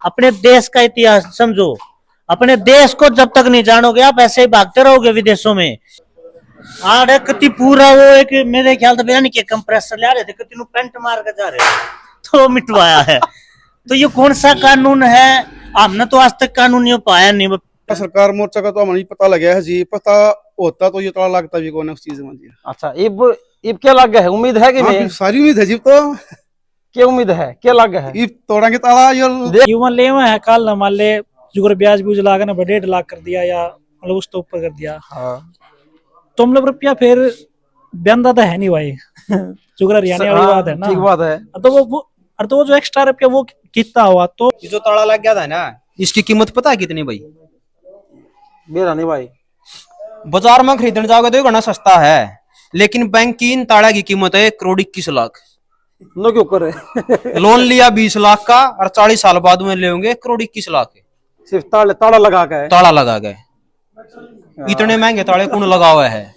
अपने देश का इतिहास समझो। अपने देश को जब तक नहीं जानोगे आप ऐसे ही भागते रहोगे विदेशों में। आड़ कति पूरा वो एक मेरे ख्याल से यानी कि कंप्रेसर ले रहे थे, कति पेंट मार कर जा रहे थे तो मिटवाया है। तो ये कौन सा कानून है? हमने तो आज तक कानून नहीं पाया नहीं। सरकार मोर्चा का तो हमें पता लग गया है जी, पता होता तो ये ताला लगता भी कौन है उस चीज में जी। अच्छा, इब क्या लग गया है? उम्मीद है कि मैं सारी उम्मीद है जी। तो क्या उम्मीद है, क्या लग गया है? इब तोड़ेंगे ताला ये ले है कल मान ले जुगर ब्याज भी लगा ना 1.5 लाख कर दिया या मतलब उस तो ऊपर कर दिया। हाँ। तुम लोग रुपया फिर बंदा तो है नहीं भाई जुगर हरियाणा वाली बात है ना। ठीक बात है। तो वो जो एक्स्ट्रा रुपया वो कितना हुआ? तो जो ताला लग गया था ना, इसकी कीमत पता है कितनी भाई? मेरा नहीं भाई, बाजार में खरीदने जाओगे तो घना सस्ता है, लेकिन बैंक की इन ताला की कीमत है 1,21,00,000। नो क्यों करे लोन लिया 20 लाख का और 40 साल बाद में लेंगे 1,21,00,000 के। सिर्फ ताला लगा के, ताला लगा गए। इतने महंगे ताले कौन लगा हुआ है?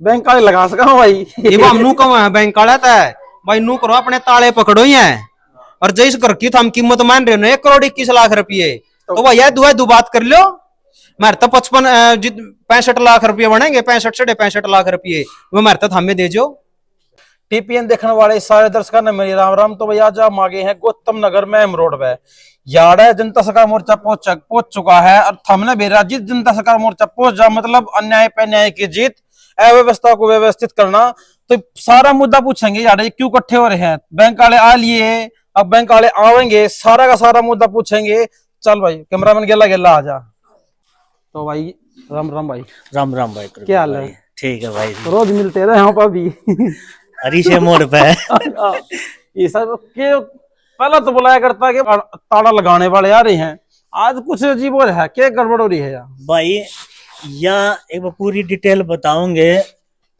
बैंक वाले लगा सका भाई ये हम कहो है बैंक वाला था भाई, नू करो अपने ताले पकड़ो ही है। और जिस घर की तो हम कीमत मान रहे हो 1,21,00,000 रुपये, तो भैया दो बात कर लो। मेरे तो 65 लाख रुपये बनेंगे, 65 लाख रुपये वो मेरे तो हमें दे जो। टीपीएन देखने वाले सारे दर्शकों ने मेरी राम राम। तो भैया जो हम आगे हैं गौतम नगर में एम रोड पे यार है जनता सरकार मोर्चा पहुंच चुका है। और हमने बेरा जीत जनता सरकार मोर्चा पहुंच जा मतलब अन्याय पे न्याय की जीत, अव्यवस्था को व्यवस्थित करना। तो सारा मुद्दा पूछेंगे यार ये क्यों इकट्ठे हो रहे हैं, बैंक वाले आ लिए, अब बैंक वाले आवेंगे, सारा का सारा मुद्दा पूछेंगे। चल भाई कैमरामैन गेला गेला आ जा। तो भाई राम राम भाई। राम राम भाई, क्या हाल है? ठीक है भाई, रोज मिलते रहे यहाँ पर भी हरीशे मोड़ पे ये सब के पहला तो बुलाया करता कि ताला लगाने वाले आ रहे हैं, आज कुछ अजीब हो रहा है, क्या गड़बड़ हो रही है यार? भाई या एक बार पूरी डिटेल बताओगे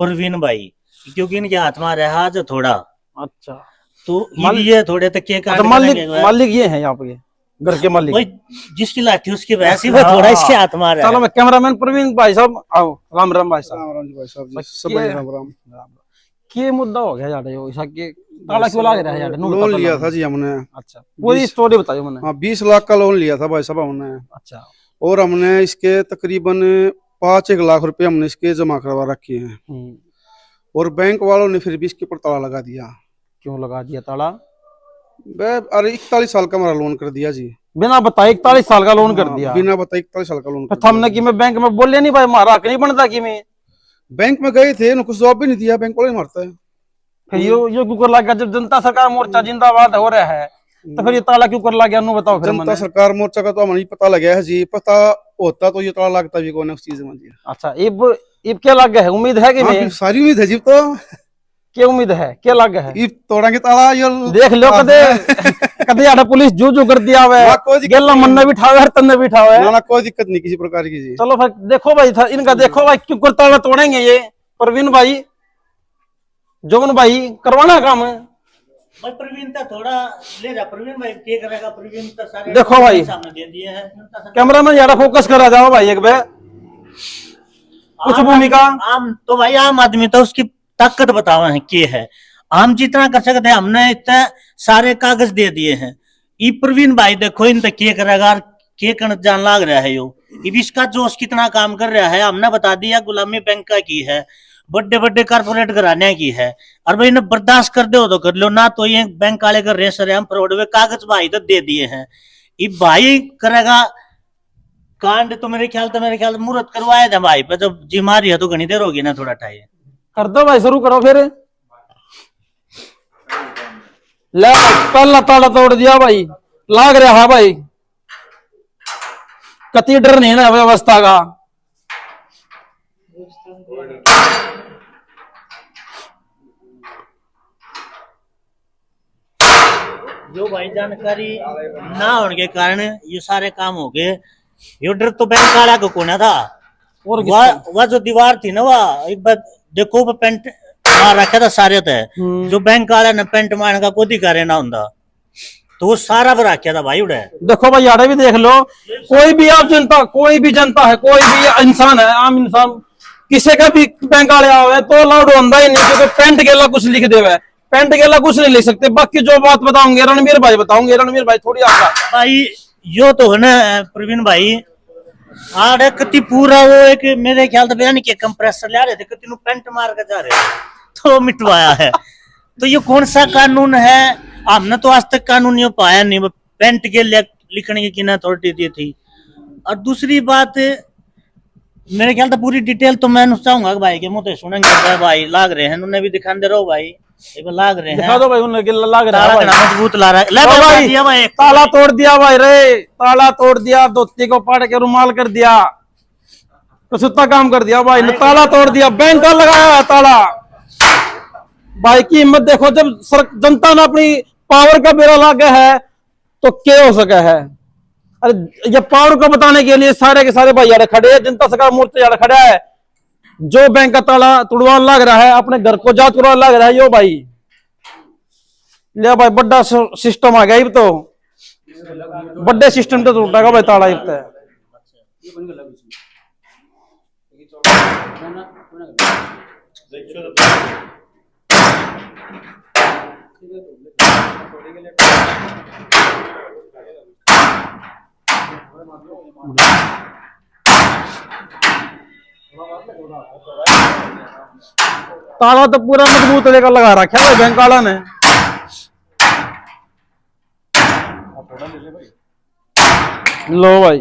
प्रवीण भाई, क्योंकि इनके हाथ में रहा आज थोड़ा। अच्छा, तो ये थोड़े तक के मालिक ये है यहाँ पे घर के मालिक, जिसकी लाठी उसकी वैसी वो थोड़ा इसके हाथ में रहा है। चलो मैं कैमरामैन प्रवीण भाई साहब आओ। राम राम भाई साहब। राम भाई साहब जी, सब राम राम। क्या मुद्दा हो गया यार? ये के ताला क्यों लग रहा है यार? लोन लिया था जी हमने। अच्छा, पूरी स्टोरी बताइए मैंने। हाँ, 20 लाख का लोन लिया था भाई साहब हमने। अच्छा, और हमने इसके तकरीबन 5-1 लाख रुपए हमने इसके जमा करवा रखे हैं। और बैंक वालों ने फिर भी इसके ऊपर ताला लगा दिया। क्यों लगा दिया ताला? अरे 41 साल का हमारा लोन कर दिया जी, बिना बताए 41 साल का लोन कर दिया। बिना बताए 41 साल का लोन तो हमने कि मैं बैंक में बोले नहीं भाई हमारा हक नहीं बनता कि मैं बैंक में गए थे, कुछ जवाब भी नहीं दिया, बैंक वाले मारता है। फिर ये क्यों कर लगा? जब जनता सरकार मोर्चा जिंदाबाद हो रहा है तो फिर ये ताला क्यों कर लगा? बताओ फिर। जनता सरकार मोर्चा का तो हमें पता लग गया है जी, पता होता तो ये ताला लगता भी कौन है उस चीज में जी। अच्छा, इब क्या लग गया है? उम्मीद है कि मैं सारी उम्मीद है जी। तो क्या उम्मीद है, क्या लग गया है? इब तोड़ेंगे ताला ये देख लो कदे यार पुलिस जो कर दिया है, गेला मन ने बिठा है, हर तन ने बिठा है ना, कोई दिक्कत नहीं किसी प्रकार की जी। चलो फिर देखो भाई था इनका, देखो भाई क्यों कर ताला तोड़ेंगे ये प्रवीण भाई, जोगन भाई करवाना काम है भाई। प्रवीण तो थोड़ा ले जा, प्रवीण भाई क्या करेगा? प्रवीण तो सारे देखो भाई सामने दे दिए हैं। कैमरामैन यार फोकस करा जाओ भाई एक बार कुछ भूमिका। आम तो भाई आम आदमी तो उसकी ताकत बतावा है क्या है। हम जितना कर सकते हैं हमने इतने सारे कागज दे दिए हैं। ये प्रवीण भाई देखो इन तक क्या करेगा, क्या कर जान लाग रहा है। यो इसका जोश कितना काम कर रहा है हमने बता दिया। गुलामी बैंक का की है, बड़े बड़े कारपोरेट घराने की है। और भाई इन्हें बर्दाश्त कर दो तो कर लो ना, तो ये बैंक वाले कर रहे सर हम फ्रॉड में कागज भाई तो दे दिए हैं। ये भाई करेगा कांड तो मेरे ख्याल मुहूर्त करवाए थे भाई पे, जब जिमारी है तो घनी देर होगी ना, थोड़ा टाइम कर दो भाई, शुरू करो फिर। ले पहला ताला तोड़ दिया भाई, लाग रहा है भाई, कति डर नहीं ना व्यवस्था का। जो भाई जानकारी ना होने के कारण ये सारे काम हो गए। ये डर तो बैंक वाला को कोना था। और वह जो दीवार थी ना, वह एक बार देखो वो पेंट मार रखा था सारे थे। जो बैंक वाला ने पेंट मारने का कोई अधिकार ना होता, तो वो सारा भरा क्या था भाई उड़े। देखो भाई यार भी देख लो, कोई भी आप जनता, कोई भी जनता है, कोई भी इंसान है, आम इंसान, किसी का भी बैंक वाले आवे तो लाउड होता ही नहीं, क्योंकि पेंट गेला कुछ लिख देवे, पेंट गेला कुछ नहीं लिख सकते। बाकी जो बात बताऊंगे रणवीर भाई बताऊंगे। रणवीर भाई थोड़ी आपका भाई यो तो है ना प्रवीण भाई, आड़े कति पूरा वो एक मेरे ख्याल से बयान के कंप्रेसर ले रहे थे, कति नु पेंट मार के जा रहे तो मिटवाया है। तो ये कौन सा कानून है? हमने तो आज तक कानून ये पाया नहीं, वो पेंट के लिखने की किन अथॉरिटी दी थी। और दूसरी बात, मेरे ख्याल से पूरी डिटेल तो मैं चाहूंगा कि भाई के मुंह से सुनेंगे। भाई लाग रहे हैं, उन्हें भी दिखा दे रहो भाई, ये लाग रहे हैं। दिखा दो भाई, उन्हें लाग रहा ताला है कितना मजबूत ला रहा है। ले भाई, भाई दिया भाई, ताला तोड़ दिया भाई रे, ताला तोड़ दिया, धोती को फाड़ के रुमाल कर दिया, तो सुत्ता काम कर दिया भाई ने, ताला तोड़ दिया, बैंक का लगाया है ताला। भाई की हिम्मत देखो, जब जनता ने अपनी पावर का बेड़ा लागा है तो क्या हो सका है। अरे ये पावर को बताने के लिए सारे के सारे भाई यार खड़े हैं, जनता सरकार मोर्चा यार खड़ा है। जो बैंक का ताला तुड़वान लग रहा है, अपने घर को जात करवान लग रहा है, यो भाई ले भाई, बड़ा सिस्टम आ गया। अब तो बड़े सिस्टम तो टूटेगा भाई ताला। अब तो ताला तो पूरा मजबूत लेकर लगा रखा है बैंक वाला ने। लो भाई,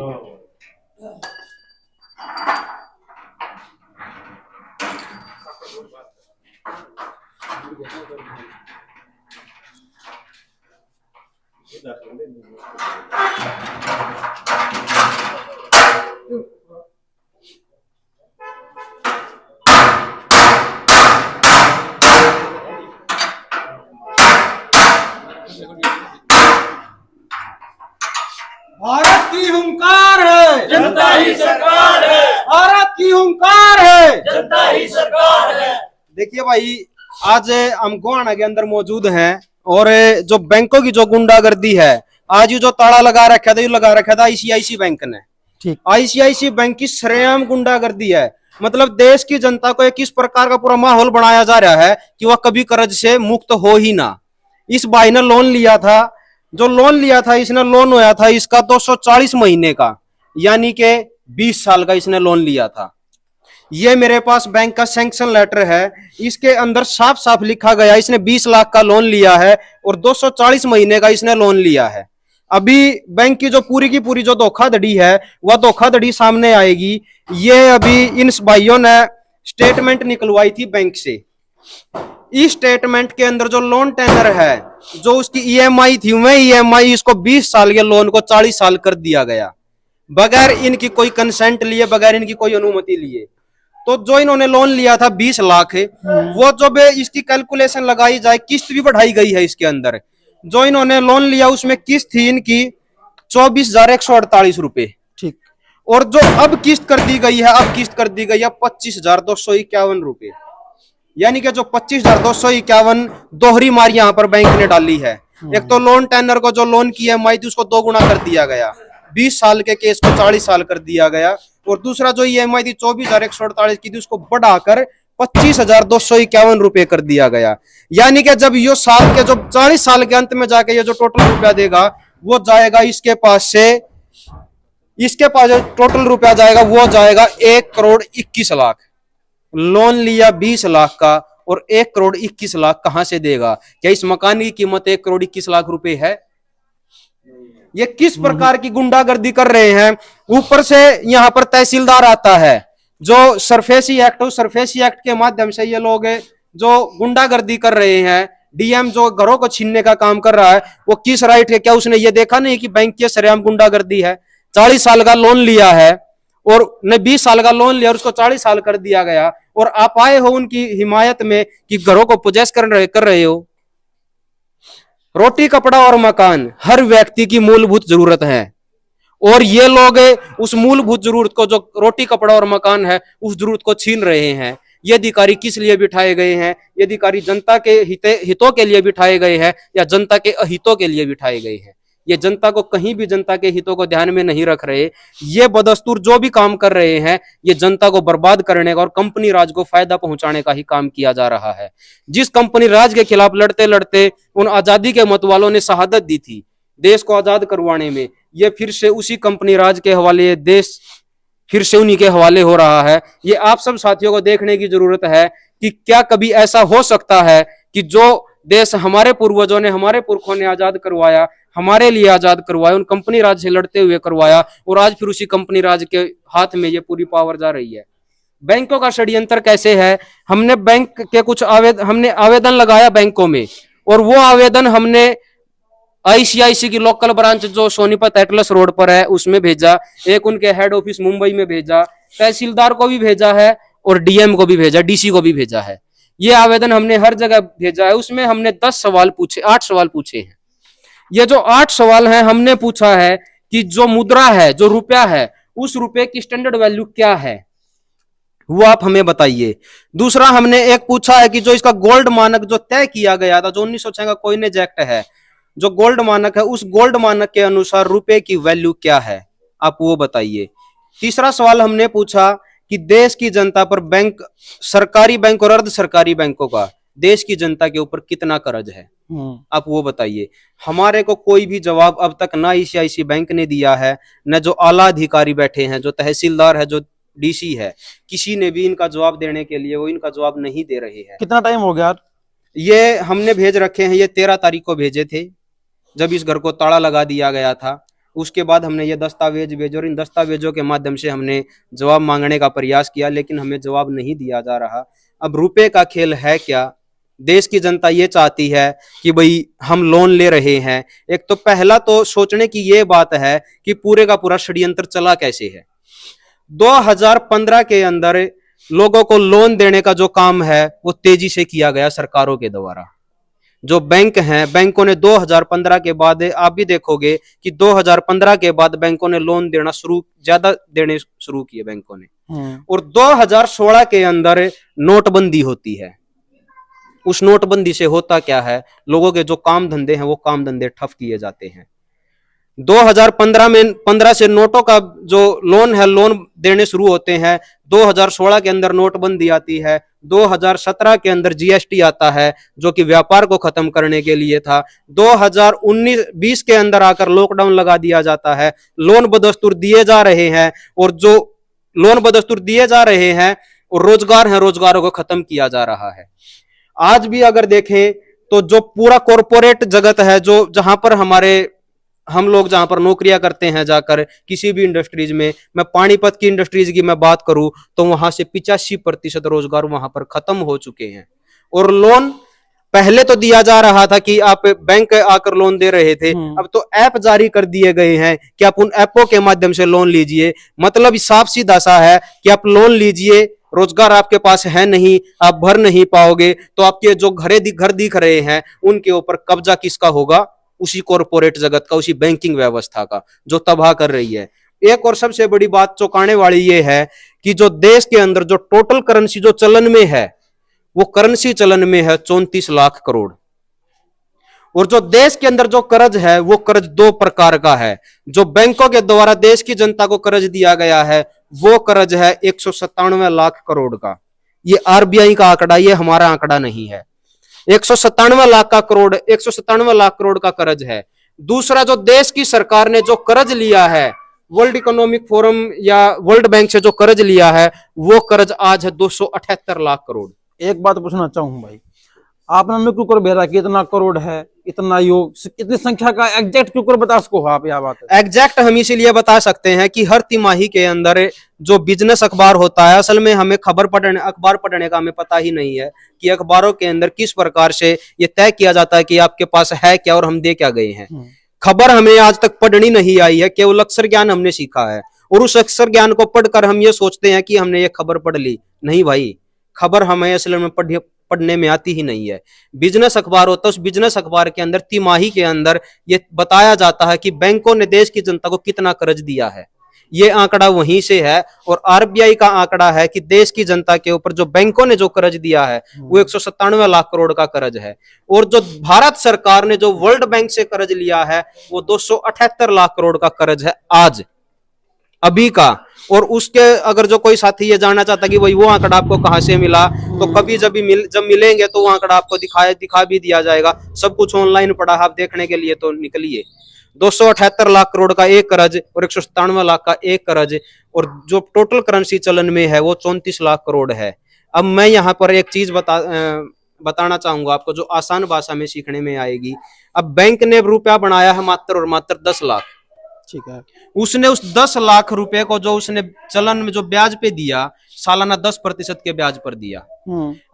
भारत की हुंकार है, जनता ही सरकार है, भारत की हुंकार है, जनता ही सरकार है। देखिए भाई, आज हम गोहाना के अंदर मौजूद हैं और जो बैंकों की जो गुंडागर्दी है, आज ये जो ताला लगा रखा था, ये लगा रखा था आईसीआईसी बैंक ने। ठीक, आईसीआईसी बैंक की सरेआम गुंडागर्दी है। मतलब देश की जनता को एक किस प्रकार का पूरा माहौल बनाया जा रहा है कि वह कभी कर्ज से मुक्त हो ही ना। इस भाई ने लोन लिया था, जो लोन लिया था इसने, लोन होया था इसका 240 महीने का, यानी कि 20 साल का इसने लोन लिया था। ये मेरे पास बैंक का सैंक्शन लेटर है, इसके अंदर साफ साफ लिखा गया इसने 20 लाख का लोन लिया है और 240 महीने का इसने लोन लिया है। अभी बैंक की जो पूरी की पूरी जो धोखाधड़ी है, वह धोखाधड़ी सामने आएगी। ये अभी इन भाइयों ने स्टेटमेंट निकलवाई थी बैंक से। इस स्टेटमेंट के अंदर जो लोन टेनर है, जो उसकी ईएमआई थी, वह ईएमआई इसको 20 साल के लोन को 40 साल कर दिया गया, बगैर इनकी कोई कंसेंट लिए, बगैर इनकी कोई अनुमति लिए। तो जो इन्होंने लोन लिया था 20 लाख, वो जब इसकी कैलकुलेशन लगाई जाए, किस्त भी बढ़ाई गई है इसके अंदर। जो इन्होंने लोन लिया उसमें किस्त थी इनकी 24,148 रुपए। ठीक, और जो अब किस्त कर दी गई है, अब किस्त कर दी गई है 25,251 रुपए, यानी कि जो 25,251 दोहरी मार यहाँ पर बैंक ने डाली है। एक तो लोन टेनर को जो लोन की ईएमआई थी उसको 2 गुना कर दिया गया, 20 साल के केस को 40 साल कर दिया गया, और दूसरा जो ईएमआई थी 24,148 की थी उसको बढ़ाकर 25,251 रुपए कर दिया गया। यानी कि जब ये साल के जो 40 साल के अंत में जाके ये जो टोटल रुपया देगा वो जाएगा इसके पास से, इसके पास जो टोटल रुपया जाएगा वो जाएगा 1,21,00,000। लोन लिया 20 लाख का और 1,21,00,000 कहां से देगा? क्या इस मकान की कीमत 1,21,00,000 रुपए है? ये किस प्रकार की गुंडागर्दी कर रहे हैं। ऊपर से यहाँ पर तहसीलदार आता है, जो सरफेसी एक्ट, उस सरफेसी एक्ट के माध्यम से ये लोग जो गुंडागर्दी कर रहे हैं। डीएम जो घरों को छीनने का काम कर रहा है, वो किस राइट है? क्या उसने ये देखा नहीं कि बैंक की सरेआम गुंडागर्दी है? 40 साल का लोन लिया है और ने 20 साल का लोन लिया और उसको 40 साल कर दिया गया, और आप आए हो उनकी हिमायत में कि घरों को पोजेस कर रहे हो। रोटी, कपड़ा और मकान हर व्यक्ति की मूलभूत जरूरत है, और ये लोग उस मूलभूत जरूरत को, जो रोटी, कपड़ा और मकान है, उस जरूरत को छीन रहे हैं। ये अधिकारी किस लिए बिठाए गए हैं? ये अधिकारी जनता के हितों के लिए बिठाए गए हैं या जनता के अहितों के लिए बिठाए गए हैं? ये जनता को कहीं भी जनता के हितों को ध्यान में नहीं रख रहे। ये बदस्तूर जो भी काम कर रहे हैं, ये जनता को बर्बाद करने का और कंपनी राज को फायदा पहुंचाने का ही काम किया जा रहा है। जिस कंपनी राज के खिलाफ लड़ते लड़ते उन आजादी के मतवालों ने शहादत दी थी देश को आजाद करवाने में, ये फिर से उसी कंपनी राज के हवाले, देश फिर से उन्हीं के हवाले हो रहा है। ये आप सब साथियों को देखने की जरूरत है कि क्या कभी ऐसा हो सकता है कि जो देश हमारे पूर्वजों ने, हमारे पुरखों ने आजाद करवाया, हमारे लिए आजाद करवाया, उन कंपनी राज से लड़ते हुए करवाया, और आज फिर उसी कंपनी राज के हाथ में ये पूरी पावर जा रही है। बैंकों का षड्यंत्र कैसे है? हमने बैंक के कुछ हमने आवेदन लगाया बैंकों में, और वो आवेदन हमने आईसीआईसी की लोकल ब्रांच जो सोनीपत एटलस रोड पर है उसमें भेजा, एक उनके हेड ऑफिस मुंबई में भेजा, तहसीलदार को भी भेजा है और डीएम को भी भेजा, डीसी को भी भेजा है। ये आवेदन हमने हर जगह भेजा है। उसमें हमने 8 सवाल पूछे हैं। ये जो 8 सवाल हैं, हमने पूछा है कि जो मुद्रा है, जो रुपया है, उस रुपए की स्टैंडर्ड वैल्यू क्या है, वो आप हमें बताइए। दूसरा हमने एक पूछा है कि जो इसका गोल्ड मानक जो तय किया गया था, जो 1906 का कोइनेज एक्ट है, जो गोल्ड मानक है, उस गोल्ड मानक के अनुसार रुपए की वैल्यू क्या है, आप वो बताइए। तीसरा सवाल हमने पूछा कि देश की जनता पर बैंक, सरकारी बैंक और अर्ध सरकारी बैंकों का देश की जनता के ऊपर कितना कर्ज है, आप वो बताइए। हमारे को कोई भी जवाब अब तक ना आईसीआईसी बैंक ने दिया है, न जो आला अधिकारी बैठे हैं, जो तहसीलदार है, जो डीसी है, किसी ने भी इनका जवाब देने के लिए वो इनका जवाब नहीं दे रहे हैं। कितना टाइम हो गया? ये हमने भेज रखे हैं, ये 13 तारीख को भेजे थे, जब इस घर को ताला लगा दिया गया था। उसके बाद हमने ये दस्तावेज भेजे और इन दस्तावेजों के माध्यम से हमने जवाब मांगने का प्रयास किया, लेकिन हमें जवाब नहीं दिया जा रहा। अब रुपए का खेल है क्या? देश की जनता ये चाहती है कि भाई हम लोन ले रहे हैं। एक तो पहला तो सोचने की ये बात है कि पूरे का पूरा षड्यंत्र चला कैसे है। 2015 के अंदर लोगों को लोन देने का जो काम है वो तेजी से किया गया सरकारों के द्वारा। जो बैंक हैं, बैंकों ने 2015 के बाद, आप भी देखोगे कि 2015 के बाद बैंकों ने लोन देना ज्यादा देने शुरू किए बैंकों ने। और 2016 के अंदर नोटबंदी होती है। उस नोटबंदी से होता क्या है, लोगों के जो काम धंधे हैं वो काम धंधे ठप किए जाते हैं। 2015 से नोटों का जो लोन है, लोन देने शुरू होते हैं। 2016 के अंदर नोटबंदी आती है। 2017 के अंदर जीएसटी आता है, जो कि व्यापार को खत्म करने के लिए था। 2019-20 के अंदर आकर लॉकडाउन लगा दिया जाता है। लोन बदस्तूर दिए जा रहे हैं, और जो लोन बदस्तूर दिए जा रहे हैं और रोजगार है, रोजगारों को खत्म किया जा रहा है। आज भी अगर देखें तो जो पूरा कॉरपोरेट जगत है, जो जहां पर हम लोग जहां पर नौकरियां करते हैं जाकर किसी भी इंडस्ट्रीज में, मैं पानीपत की इंडस्ट्रीज की मैं बात करूं तो वहां से 85% रोजगार वहां पर खत्म हो चुके हैं। और लोन पहले तो दिया जा रहा था कि आप बैंक आकर लोन दे रहे थे, अब तो ऐप जारी कर दिए गए हैं कि आप उन ऐपों के माध्यम से लोन लीजिए। मतलब साफ सीधा सा है कि आप लोन लीजिए, रोजगार आपके पास है नहीं, आप भर नहीं पाओगे, तो आपके जो घर दिख रहे हैं उनके ऊपर कब्जा किसका होगा? उसी कॉरपोरेट जगत का, उसी बैंकिंग व्यवस्था का, जो तबाह कर रही है। एक और सबसे बड़ी बात चौंकाने वाली ये है कि जो देश के अंदर जो टोटल करेंसी जो चलन में है, वो करेंसी चलन में है 34 लाख करोड़। और जो देश के अंदर जो कर्ज है, वो कर्ज 2 प्रकार का है। जो बैंकों के द्वारा देश की जनता को कर्ज दिया गया है, वो कर्ज है 197 लाख करोड़ का। ये आरबीआई का आंकड़ा, ये हमारा आंकड़ा नहीं है। 197 लाख करोड़ का कर्ज है। दूसरा, जो देश की सरकार ने जो कर्ज लिया है, वर्ल्ड इकोनॉमिक फोरम या वर्ल्ड बैंक से जो कर्ज लिया है, वो कर्ज आज है 278 लाख करोड़। एक बात पूछना चाहूँ भाई, आपने मेरे को भेजा कि इतना करोड़ है, इतना योग, इतनी संख्या का एग्जैक्ट क्यों बता सको आप? यह बात एग्जैक्ट हम इसीलिए बता सकते हैं कि हर तिमाही के अंदर जो बिजनेस अखबार होता है, असल में हमें अखबार पढ़ने का हमें पता ही नहीं है कि अखबारों के अंदर किस प्रकार से ये तय किया जाता है कि आपके पास है क्या और हम दे क्या गए हैं। खबर हमें आज तक पढ़नी नहीं आई है, केवल अक्षर ज्ञान हमने सीखा है, और उस अक्षर ज्ञान को पढ़कर हम ये सोचते हैं कि हमने ये खबर पढ़ ली। नहीं भाई, खबर हमें असल में पढ़ने में आती ही नहीं है। बिजनेस अखबार होता है, उस बिजनेस अखबार के अंदर तिमाही के अंदर ये बताया जाता है कि बैंकों ने देश की जनता को कितना कर्ज दिया है। ये आंकड़ा वहीं से है। और आरबीआई का आंकड़ा है कि देश की जनता के ऊपर जो बैंकों ने जो कर्ज दिया है वो 197 लाख करोड़ का कर्ज है। और जो भारत सरकार ने जो वर्ल्ड बैंक से कर्ज लिया है वो 278 लाख करोड़ का कर्ज है आज, अभी का। और उसके अगर जो कोई साथी ये जानना चाहता है कि भाई वो आंकड़ा आपको कहां से मिला, तो कभी जब मिलेंगे तो वो आंकड़ा आपको दिखा भी दिया जाएगा। सब कुछ ऑनलाइन पड़ा, आप देखने के लिए तो निकलिए। 278 लाख करोड़ का एक कर्ज और 197 लाख का एक कर्ज, और जो टोटल करेंसी चलन में है वो 34 लाख करोड़ है। अब मैं यहाँ पर एक चीज बताना चाहूंगा आपको, जो आसान भाषा में सीखने में आएगी। अब बैंक ने रुपया बनाया है मात्र और मात्र 10 लाख, ठीक है। उसने उस 10 लाख रुपए को जो उसने चलन में जो ब्याज पे दिया, सालाना 10% के ब्याज पर दिया।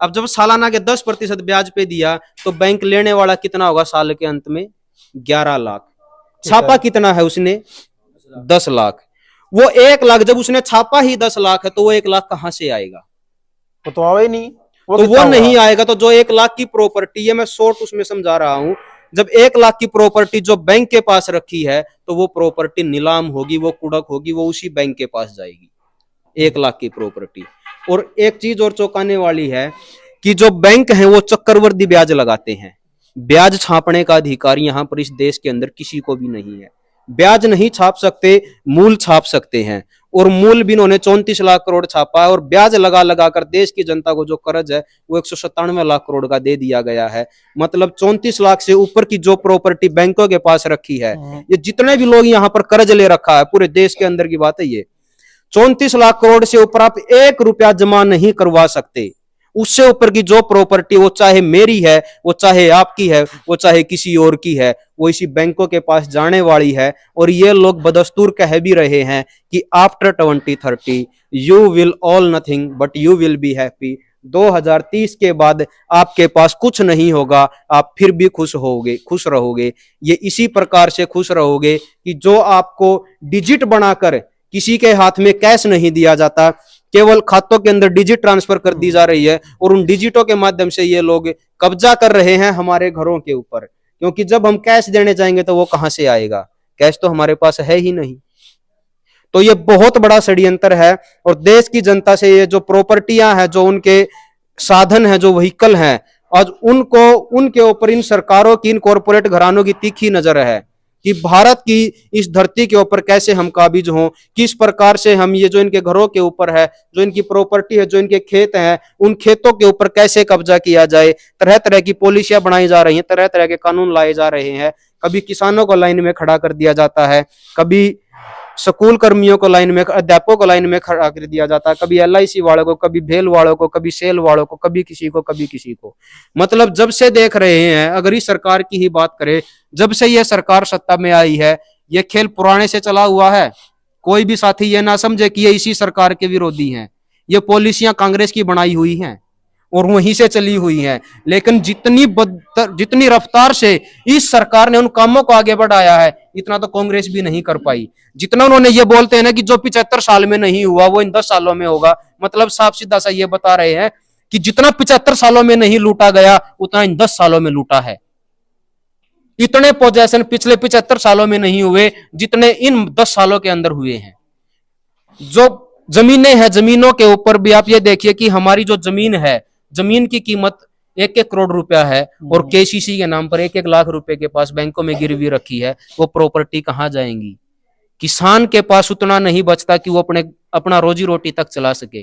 अब जब सालाना के 10% ब्याज पे दिया तो बैंक लेने वाला कितना होगा साल के अंत में? 11 लाख। छापा कितना है उसने? 10 लाख। वो 1 लाख, जब उसने छापा ही 10 लाख है तो वो 1 लाख कहां से आएगा? वो तो आवे नहीं, तो वो नहीं आएगा। तो जो 1 लाख की प्रॉपर्टी है, मैं शॉर्ट उसमें समझा रहा हूं, जब 1 लाख की प्रॉपर्टी जो बैंक के पास रखी है तो वो प्रॉपर्टी नीलाम होगी, वो कुड़क होगी, वो उसी बैंक के पास जाएगी, 1 लाख की प्रॉपर्टी। और एक चीज और चौंकाने वाली है कि जो बैंक है वो चक्रवृद्धि ब्याज लगाते हैं। ब्याज छापने का अधिकार यहाँ पर इस देश के अंदर किसी को भी नहीं है। ब्याज नहीं छाप सकते, मूल छाप सकते हैं, और मूल भी इन्होंने 34 लाख करोड़ छापा है, और ब्याज लगा लगा कर देश की जनता को जो कर्ज है वो 197 लाख करोड़ का दे दिया गया है। मतलब 34 लाख से ऊपर की जो प्रॉपर्टी बैंकों के पास रखी है, ये जितने भी लोग यहाँ पर कर्ज ले रखा है, पूरे देश के अंदर की बात है ये, 34 लाख करोड़ से ऊपर आप 1 रुपया जमा नहीं करवा सकते। उससे ऊपर की जो प्रॉपर्टी, वो चाहे मेरी है, वो चाहे आपकी है, वो चाहे किसी और की है, वो इसी बैंकों के पास जाने वाली है। और ये लोग बदस्तूर कह भी रहे हैं कि after 2030 you will all nothing but you will be happy. 2030 के बाद आपके पास कुछ नहीं होगा, आप फिर भी खुश रहोगे। ये इसी प्रकार से खुश रहोगे कि जो आपको डिजिट बनाकर, किसी के हाथ में कैश नहीं दिया जाता, केवल खातों के अंदर डिजिट ट्रांसफर कर दी जा रही है, और उन डिजिटों के माध्यम से ये लोग कब्जा कर रहे हैं हमारे घरों के ऊपर। क्योंकि जब हम कैश देने जाएंगे तो वो कहां से आएगा? कैश तो हमारे पास है ही नहीं। तो ये बहुत बड़ा षड्यंत्र है, और देश की जनता से ये जो प्रॉपर्टियां हैं, जो उनके साधन हैं, जो व्हीकल हैं, आज उनको, उनके ऊपर इन सरकारों की, इन कॉरपोरेट घरानों की तीखी नजर है कि भारत की इस धरती के ऊपर कैसे हम काबिज हों, किस प्रकार से हम ये जो इनके घरों के ऊपर है, जो इनकी प्रॉपर्टी है, जो इनके खेत हैं, उन खेतों के ऊपर कैसे कब्जा किया जाए। तरह तरह की पॉलिसियां बनाई जा रही हैं, तरह तरह के कानून लाए जा रहे हैं। कभी किसानों को लाइन में खड़ा कर दिया जाता है, कभी स्कूल कर्मियों को लाइन में, अध्यापकों को लाइन में खड़ा कर दिया जाता है, कभी LIC वालों को, कभी भेल वालों को, कभी सेल वालों को, कभी किसी को, कभी किसी को। मतलब जब से देख रहे हैं, अगर इस सरकार की ही बात करें, जब से ये सरकार सत्ता में आई है, ये खेल पुराने से चला हुआ है। कोई भी साथी ये ना समझे कि ये इसी सरकार के विरोधी हैं। ये पॉलिसियां कांग्रेस की बनाई हुई हैं और वहीं से चली हुई हैं। लेकिन जितनी रफ्तार से इस सरकार ने उन कामों को आगे बढ़ाया है, इतना तो कांग्रेस भी नहीं कर पाई। जितना उन्होंने ये बोलते हैं ना कि जो 75 साल में नहीं हुआ वो इन 10 सालों में होगा, मतलब साफ सीधा सा ये बता रहे हैं कि जितना 75 सालों में नहीं लूटा गया, उतना इन 10 सालों में लूटा है। इतने पोजेशन पिछले 75 सालों में नहीं हुए जितने इन 10 सालों के अंदर हुए हैं। जो जमीनें हैं, जमीनों के ऊपर भी आप ये देखिए कि हमारी जो जमीन है, जमीन की कीमत 1-1 करोड़ रुपया है, और KCC के नाम पर 1-1 लाख रुपए के पास बैंकों में गिरवी रखी है। वो प्रॉपर्टी कहां जाएंगी? किसान के पास उतना नहीं बचता कि वो अपना रोजी रोटी तक चला सके।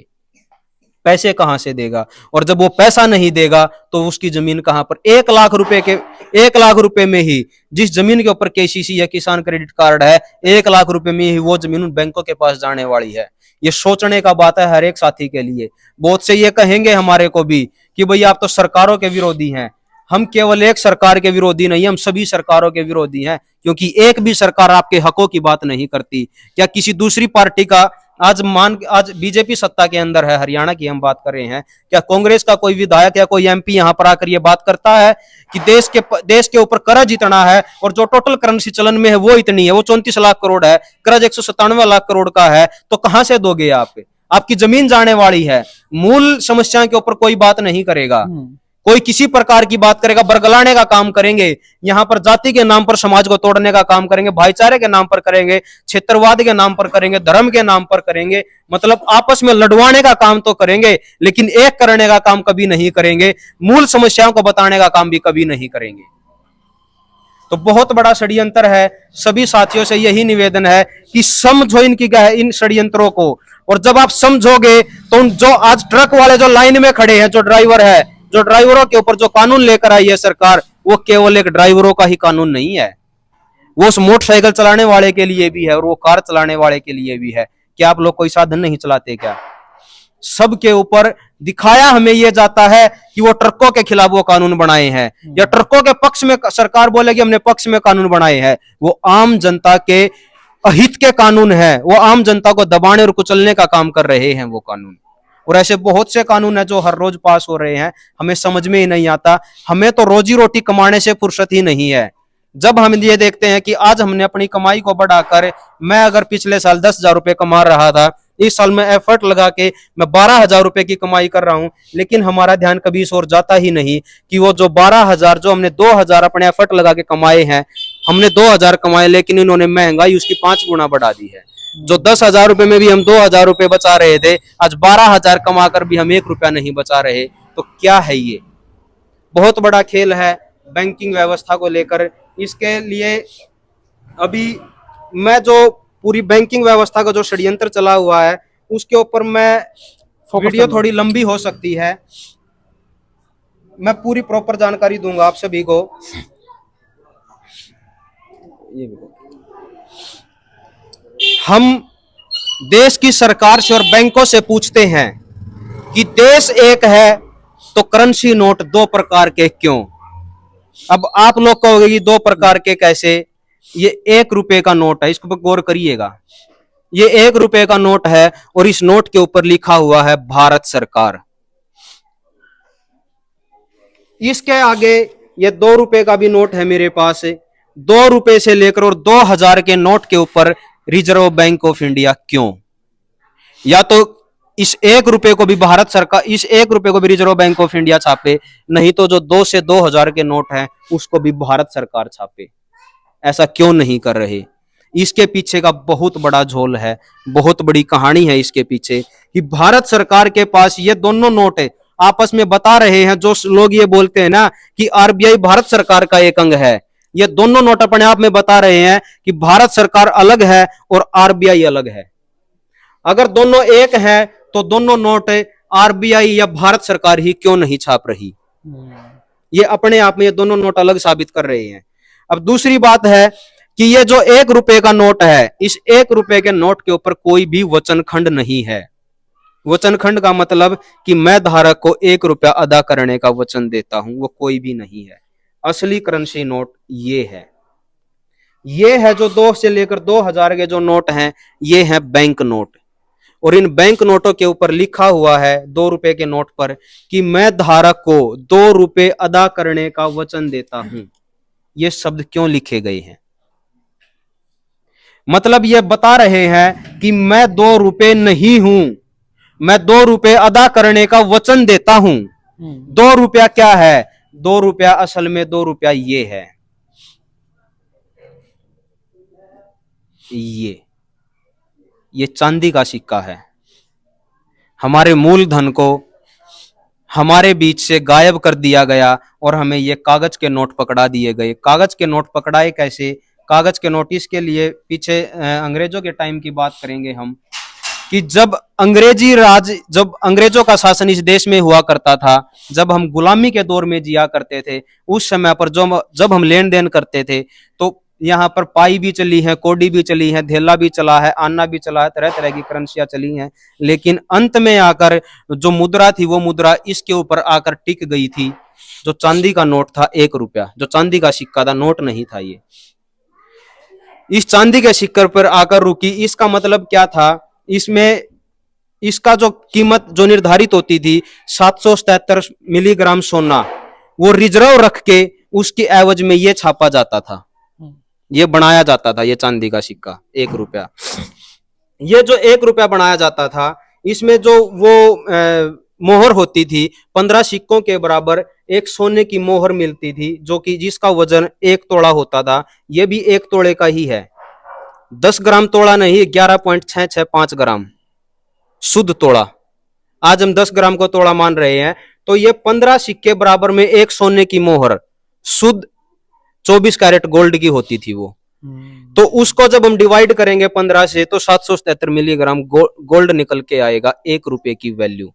पैसे कहां से देगा? और जब वो पैसा नहीं देगा तो उसकी जमीन कहां पर? 1 लाख रुपए में ही जिस जमीन के ऊपर KCC या किसान क्रेडिट कार्ड है, 1 लाख रुपए में ही वो जमीन उन बैंकों के पास जाने वाली है। ये सोचने का बात है हर एक साथी के लिए। बहुत से ये कहेंगे हमारे को भी कि भाई आप तो सरकारों के विरोधी हैं। हम केवल एक सरकार के विरोधी नहीं, हम सभी सरकारों के विरोधी हैं, क्योंकि एक भी सरकार आपके हकों की बात नहीं करती। क्या किसी दूसरी पार्टी का आज बीजेपी सत्ता के अंदर है, हरियाणा की हम बात कर रहे हैं, क्या कांग्रेस का कोई विधायक या कोई MP यहां पर आकर ये बात करता है कि देश के ऊपर कर्ज इतना है और जो टोटल करेंसी चलन में है वो इतनी है, वो 34 लाख करोड़ है, कर्ज 197 लाख करोड़ का है, तो कहां से दोगे आप? आपकी जमीन जाने वाली है। मूल समस्या के ऊपर कोई बात नहीं करेगा, कोई किसी प्रकार की बात करेगा, बरगलाने का काम करेंगे, यहाँ पर जाति के नाम पर समाज को तोड़ने का काम करेंगे, भाईचारे के नाम पर करेंगे, क्षेत्रवाद के नाम पर करेंगे, धर्म के नाम पर करेंगे, मतलब आपस में लड़वाने का काम तो करेंगे, लेकिन एक करने का काम कभी नहीं करेंगे, मूल समस्याओं को बताने का काम भी कभी नहीं करेंगे। तो बहुत बड़ा षड्यंत्र है। सभी साथियों से यही निवेदन है कि समझो इन षड्यंत्रों को, और जब आप समझोगे तो जो आज ट्रक वाले जो लाइन में खड़े हैं, जो ड्राइवर है, जो ड्राइवरों के ऊपर जो कानून लेकर आई है सरकार, वो केवल एक ड्राइवरों का ही कानून नहीं है। वो उस मोटरसाइकिल चलाने वाले के लिए भी है और वो कार चलाने वाले के लिए भी है। क्या आप लोग कोई साधन नहीं चलाते क्या? सबके ऊपर दिखाया हमें ये जाता है कि वो ट्रकों के खिलाफ वो कानून बनाए हैं, या ट्रकों के पक्ष में सरकार बोलेगी हमने पक्ष में कानून बनाए हैं। वो आम जनता के अहित के कानून है, वो आम जनता को दबाने और कुचलने का काम कर रहे हैं वो कानून। और ऐसे बहुत से कानून है जो हर रोज पास हो रहे हैं, हमें समझ में ही नहीं आता। हमें तो रोजी रोटी कमाने से फुर्सत ही नहीं है। जब हम ये देखते हैं कि आज हमने अपनी कमाई को बढ़ाकर, मैं अगर पिछले साल 10,000 रुपए कमा रहा था, इस साल में एफर्ट लगा के मैं 12,000 रुपए की कमाई कर रहा हूं, लेकिन हमारा ध्यान कभी इस ओर जाता ही नहीं कि वो जो 12,000 जो हमने 2,000 अपने एफर्ट लगा के कमाए हैं, हमने 2,000 कमाए, लेकिन इन्होंने महंगाई उसकी 5 गुना बढ़ा दी है। जो 10,000 रुपए में भी हम 2,000 रुपए बचा रहे थे, आज 12,000 कमाकर भी हम 1 रुपया नहीं बचा रहे। तो क्या है ये? बहुत बड़ा खेल है बैंकिंग व्यवस्था को लेकर। इसके लिए अभी मैं जो पूरी बैंकिंग व्यवस्था का जो षड्यंत्र चला हुआ है उसके ऊपर मैं वीडियो थोड़ी लंबी हो सकती है, मैं पूरी प्रॉपर जानकारी दूंगा आप सभी को। हम देश की सरकार से और बैंकों से पूछते हैं कि देश एक है तो करेंसी नोट 2 प्रकार के क्यों? अब आप लोग कहोगे कि 2 प्रकार के कैसे? ये 1 रुपए का नोट है, इसके ऊपर गौर करिएगा। ये 1 रुपए का नोट है और इस नोट के ऊपर लिखा हुआ है भारत सरकार। इसके आगे ये 2 रुपए का भी नोट है मेरे पास। 2 रुपए से लेकर और 2,000 के नोट के ऊपर रिजर्व बैंक ऑफ इंडिया क्यों? या तो इस 1 रुपए को भी भारत सरकार, इस 1 रुपए को भी रिजर्व बैंक ऑफ इंडिया छापे, नहीं तो जो 2 से 2,000 के नोट हैं उसको भी भारत सरकार छापे। ऐसा क्यों नहीं कर रहे? इसके पीछे का बहुत बड़ा झोल है, बहुत बड़ी कहानी है इसके पीछे कि भारत सरकार के पास ये दोनों नोट है, आपस में बता रहे हैं। जो लोग ये बोलते हैं ना कि आरबीआई भारत सरकार का एक अंग है, ये दोनों नोट अपने आप में बता रहे हैं कि भारत सरकार अलग है और आरबीआई अलग है। अगर दोनों एक है तो दोनों नोट आरबीआई या भारत सरकार ही क्यों नहीं छाप रही? ये अपने आप में ये दोनों नोट अलग साबित कर रहे हैं। अब दूसरी बात है कि ये जो 1 रुपए का नोट है, इस 1 रुपए के नोट के ऊपर कोई भी वचन खंड नहीं है। वचन खंड का मतलब कि मैं धारक को 1 रुपया अदा करने का वचन देता हूं, वो कोई भी नहीं है। असली करेंसी नोट ये है। ये है जो 2 से लेकर 2,000 के जो नोट हैं, ये है बैंक नोट। और इन बैंक नोटों के ऊपर लिखा हुआ है 2 रुपए के नोट पर कि मैं धारक को 2 रुपए अदा करने का वचन देता हूं। ये शब्द क्यों लिखे गए हैं? मतलब ये बता रहे हैं कि मैं 2 रुपए नहीं हूं, मैं 2 रुपए अदा करने का वचन देता हूं। 2 रुपया क्या है? 2 रुपया असल में 2 रुपया ये है, ये चांदी का सिक्का है। हमारे मूलधन को हमारे बीच से गायब कर दिया गया और हमें ये कागज के नोट पकड़ा दिए गए। कागज के नोट पकड़ाए कैसे? कागज के नोटिस के लिए पीछे अंग्रेजों के टाइम की बात करेंगे हम कि जब अंग्रेजों का शासन इस देश में हुआ करता था, जब हम गुलामी के दौर में जिया करते थे, उस समय पर जब हम लेन देन करते थे तो यहाँ पर पाई भी चली है, कोडी भी चली है, धेला भी चला है, आना भी चला है, तरह तरह की करेंसियां चली हैं। लेकिन अंत में आकर जो मुद्रा थी वो मुद्रा इसके ऊपर आकर टिक गई थी, जो चांदी का नोट था 1 रुपया, जो चांदी का सिक्का था, नोट नहीं था ये। इस चांदी के सिक्के पर आकर रुकी। इसका मतलब क्या था? इसमें इसका जो कीमत जो निर्धारित होती थी 777 मिलीग्राम सोना, वो रिजर्व रख के उसके एवज में ये छापा जाता था, ये बनाया जाता था। ये चांदी का सिक्का 1 रुपया, ये जो 1 रुपया बनाया जाता था, इसमें जो वो मोहर होती थी 15 सिक्कों के बराबर एक सोने की मोहर मिलती थी, जो कि जिसका वजन 1 तोड़ा होता था। ये भी 1 तोड़े का ही है, 10 ग्राम तोड़ा नहीं, 11.665 ग्राम शुद्ध तोड़ा। आज हम 10 ग्राम को तोड़ा मान रहे हैं, तो ये 15 सिक्के बराबर में एक सोने की मोहर शुद्ध 24 कैरेट गोल्ड की होती थी वो। तो उसको जब हम डिवाइड करेंगे 15 से तो 777 मिलीग्राम गोल्ड निकल के आएगा 1 रुपए की वैल्यू।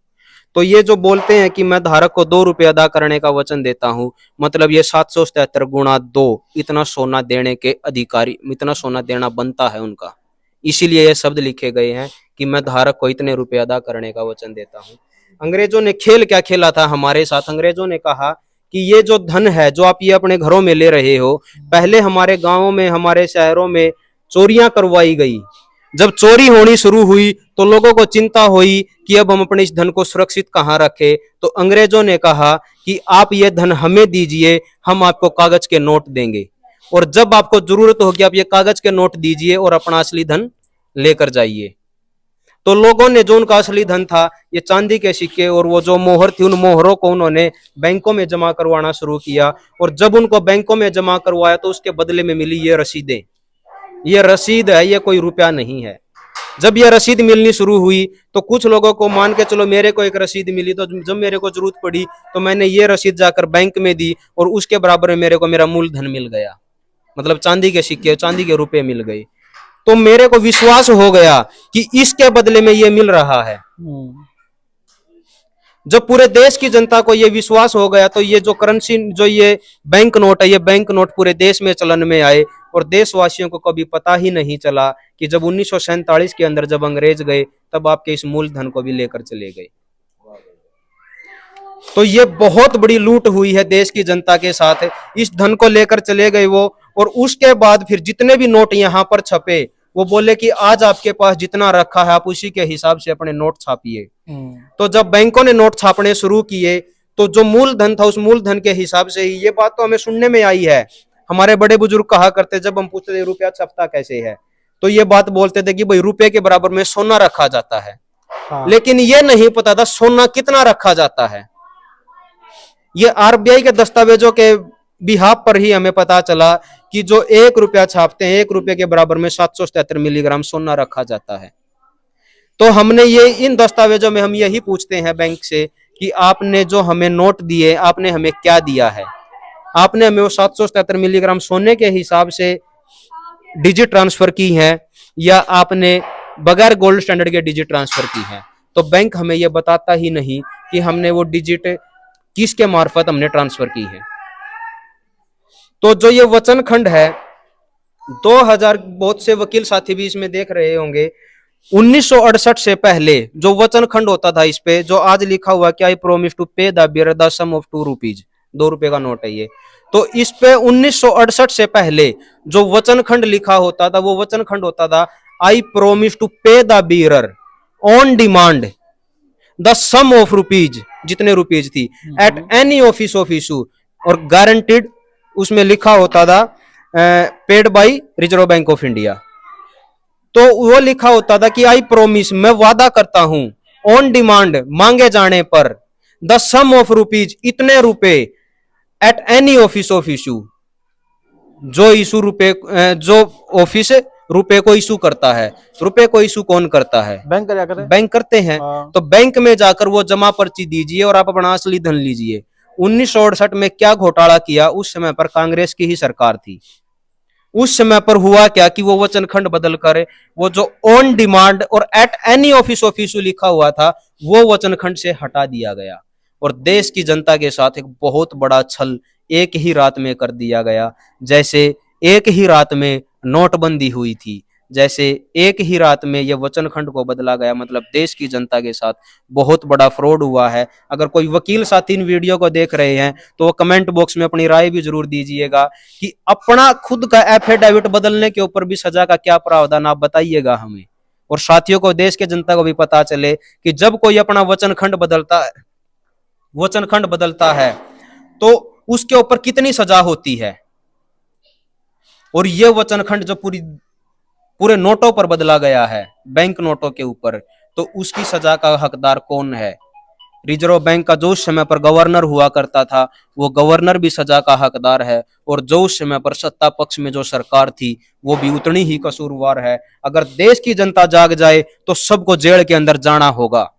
तो ये जो बोलते हैं कि मैं धारक को 2 रुपये अदा करने का वचन देता हूं, मतलब ये 777 गुणा 2 इतना सोना देने के अधिकारी, इतना सोना देना बनता है उनका। इसीलिए ये शब्द लिखे गए हैं कि मैं धारक को इतने रुपये अदा करने का वचन देता हूं। अंग्रेजों ने खेल क्या खेला था हमारे साथ? अंग्रेजों ने कहा कि ये जो धन है जो आप ये अपने घरों में ले रहे हो, पहले हमारे गांवों में, हमारे शहरों में चोरियां करवाई गई। जब चोरी होनी शुरू हुई तो लोगों को चिंता हुई कि अब हम अपने इस धन को सुरक्षित कहाँ रखें। तो अंग्रेजों ने कहा कि आप ये धन हमें दीजिए, हम आपको कागज के नोट देंगे, और जब आपको जरूरत होगी आप ये कागज के नोट दीजिए और अपना असली धन लेकर जाइए। तो लोगों ने जो उनका असली धन था, ये चांदी के सिक्के और वो जो मोहर थी, उन मोहरों को उन्होंने बैंकों में जमा करवाना शुरू किया। और जब उनको बैंकों में जमा करवाया तो उसके बदले में मिली ये रसीदें। ये रसीद है, ये कोई रुपया नहीं है। जब ये रसीद मिलनी शुरू हुई तो कुछ लोगों को, मान के चलो मेरे को एक रसीद मिली, तो जब मेरे को जरूरत पड़ी तो मैंने ये रसीद जाकर बैंक में दी और उसके बराबर में मेरे को मेरा मूलधन मिल गया, मतलब चांदी के सिक्के, चांदी के रुपए मिल गए। तो मेरे को विश्वास हो गया कि इसके बदले में ये मिल रहा है। जब पूरे देश की जनता को ये विश्वास हो गया तो ये जो करेंसी, जो ये बैंक नोट है, ये बैंक नोट पूरे देश में चलन में आए। और देशवासियों को कभी पता ही नहीं चला कि जब 1947 के अंदर जब अंग्रेज गए तब आपके इस मूलधन को भी लेकर चले गए। तो ये बहुत बड़ी लूट हुई है देश की जनता के साथ। इस धन को लेकर चले गए वो, और उसके बाद फिर जितने भी नोट यहाँ पर छपे वो बोले कि आज आपके पास जितना रखा है आप उसी के हिसाब से अपने नोट छापिए। तो जब बैंकों ने नोट छापने शुरू किए तो जो मूलधन था उस मूलधन के हिसाब से ही, ये बात तो हमें सुनने में आई है, हमारे बड़े बुजुर्ग कहा करते, जब हम पूछते थे रुपया छपता कैसे है तो ये बात बोलते थे कि भाई रुपए के बराबर में सोना रखा जाता है। लेकिन ये नहीं पता था सोना कितना रखा जाता है। ये आरबीआई के दस्तावेजों के बिहाफ पर ही हमें पता चला कि जो 1 रुपया छापते हैं 1 रुपये के बराबर में 777 मिलीग्राम सोना रखा जाता है। तो हमने ये, इन दस्तावेजों में हम यही पूछते हैं बैंक से कि आपने जो हमें नोट दिए आपने हमें क्या दिया है? आपने हमें वो 777 मिलीग्राम सोने के हिसाब से डिजिट ट्रांसफर की है या आपने बगैर गोल्ड स्टैंडर्ड के डिजिट ट्रांसफर की है? तो बैंक हमें ये बताता ही नहीं कि हमने वो डिजिट किसके मार्फत हमने ट्रांसफर की है। तो जो ये वचन खंड है 2000, बहुत से वकील साथी भी इसमें देख रहे होंगे, 1968 से पहले जो वचन खंड होता था इस पे जो आज लिखा हुआ कि I promise to pay the bearer the sum of 2 rupees, 2 रुपए का नोट है ये। तो इस पे 1968 से पहले जो वचन खंड लिखा होता था वो वचन खंड होता था I promise to pay the bearer on demand the sum of rupees, जितने रुपीज थी, at any office of issue, और गारंटीड उसमें लिखा होता था paid by Reserve Bank of India. तो वो लिखा होता था कि आई प्रोमिस, मैं वादा करता हूं, ऑन डिमांड, मांगे जाने पर, द सम ऑफ रुपीज, इतने रुपए, eight any office of issue, जो इशू रुपए, जो ऑफिस रुपए को इशू करता है। रुपए को इशू कौन करता है? बैंक क्या करे? बैंक करते हैं। तो बैंक में जाकर वो जमा पर्ची दीजिए और आप अपना असली धन लीजिए। 1968 में क्या घोटाला किया, उस समय पर कांग्रेस की ही सरकार थी। उस समय पर हुआ क्या कि वो वचन खंड बदल कर वो जो ऑन डिमांड और eight any office of issue लिखा हुआ था वो वचन खंड से हटा दिया गया, और देश की जनता के साथ एक बहुत बड़ा छल एक ही रात में कर दिया गया। जैसे एक ही रात में नोटबंदी हुई थी, जैसे एक ही रात में ये वचन खंड को बदला गया, मतलब देश की जनता के साथ बहुत बड़ा फ्रॉड हुआ है। अगर कोई वकील साथी इन वीडियो को देख रहे हैं तो वो कमेंट बॉक्स में अपनी राय भी जरूर दीजिएगा कि अपना खुद का एफिडेविट बदलने के ऊपर भी सजा का क्या प्रावधान, आप बताइएगा हमें। और साथियों को, देश के जनता को भी पता चले कि जब कोई अपना वचन खंड बदलता है तो उसके ऊपर कितनी सजा होती है। और ये वचन खंड जो पूरे नोटों पर बदला गया है, बैंक नोटों के ऊपर, तो उसकी सजा का हकदार कौन है? रिजर्व बैंक का जो उस समय पर गवर्नर हुआ करता था वो गवर्नर भी सजा का हकदार है, और जो उस समय पर सत्ता पक्ष में जो सरकार थी वो भी उतनी ही कसूरवार है। अगर देश की जनता जाग जाए तो सबको जेल के अंदर जाना होगा,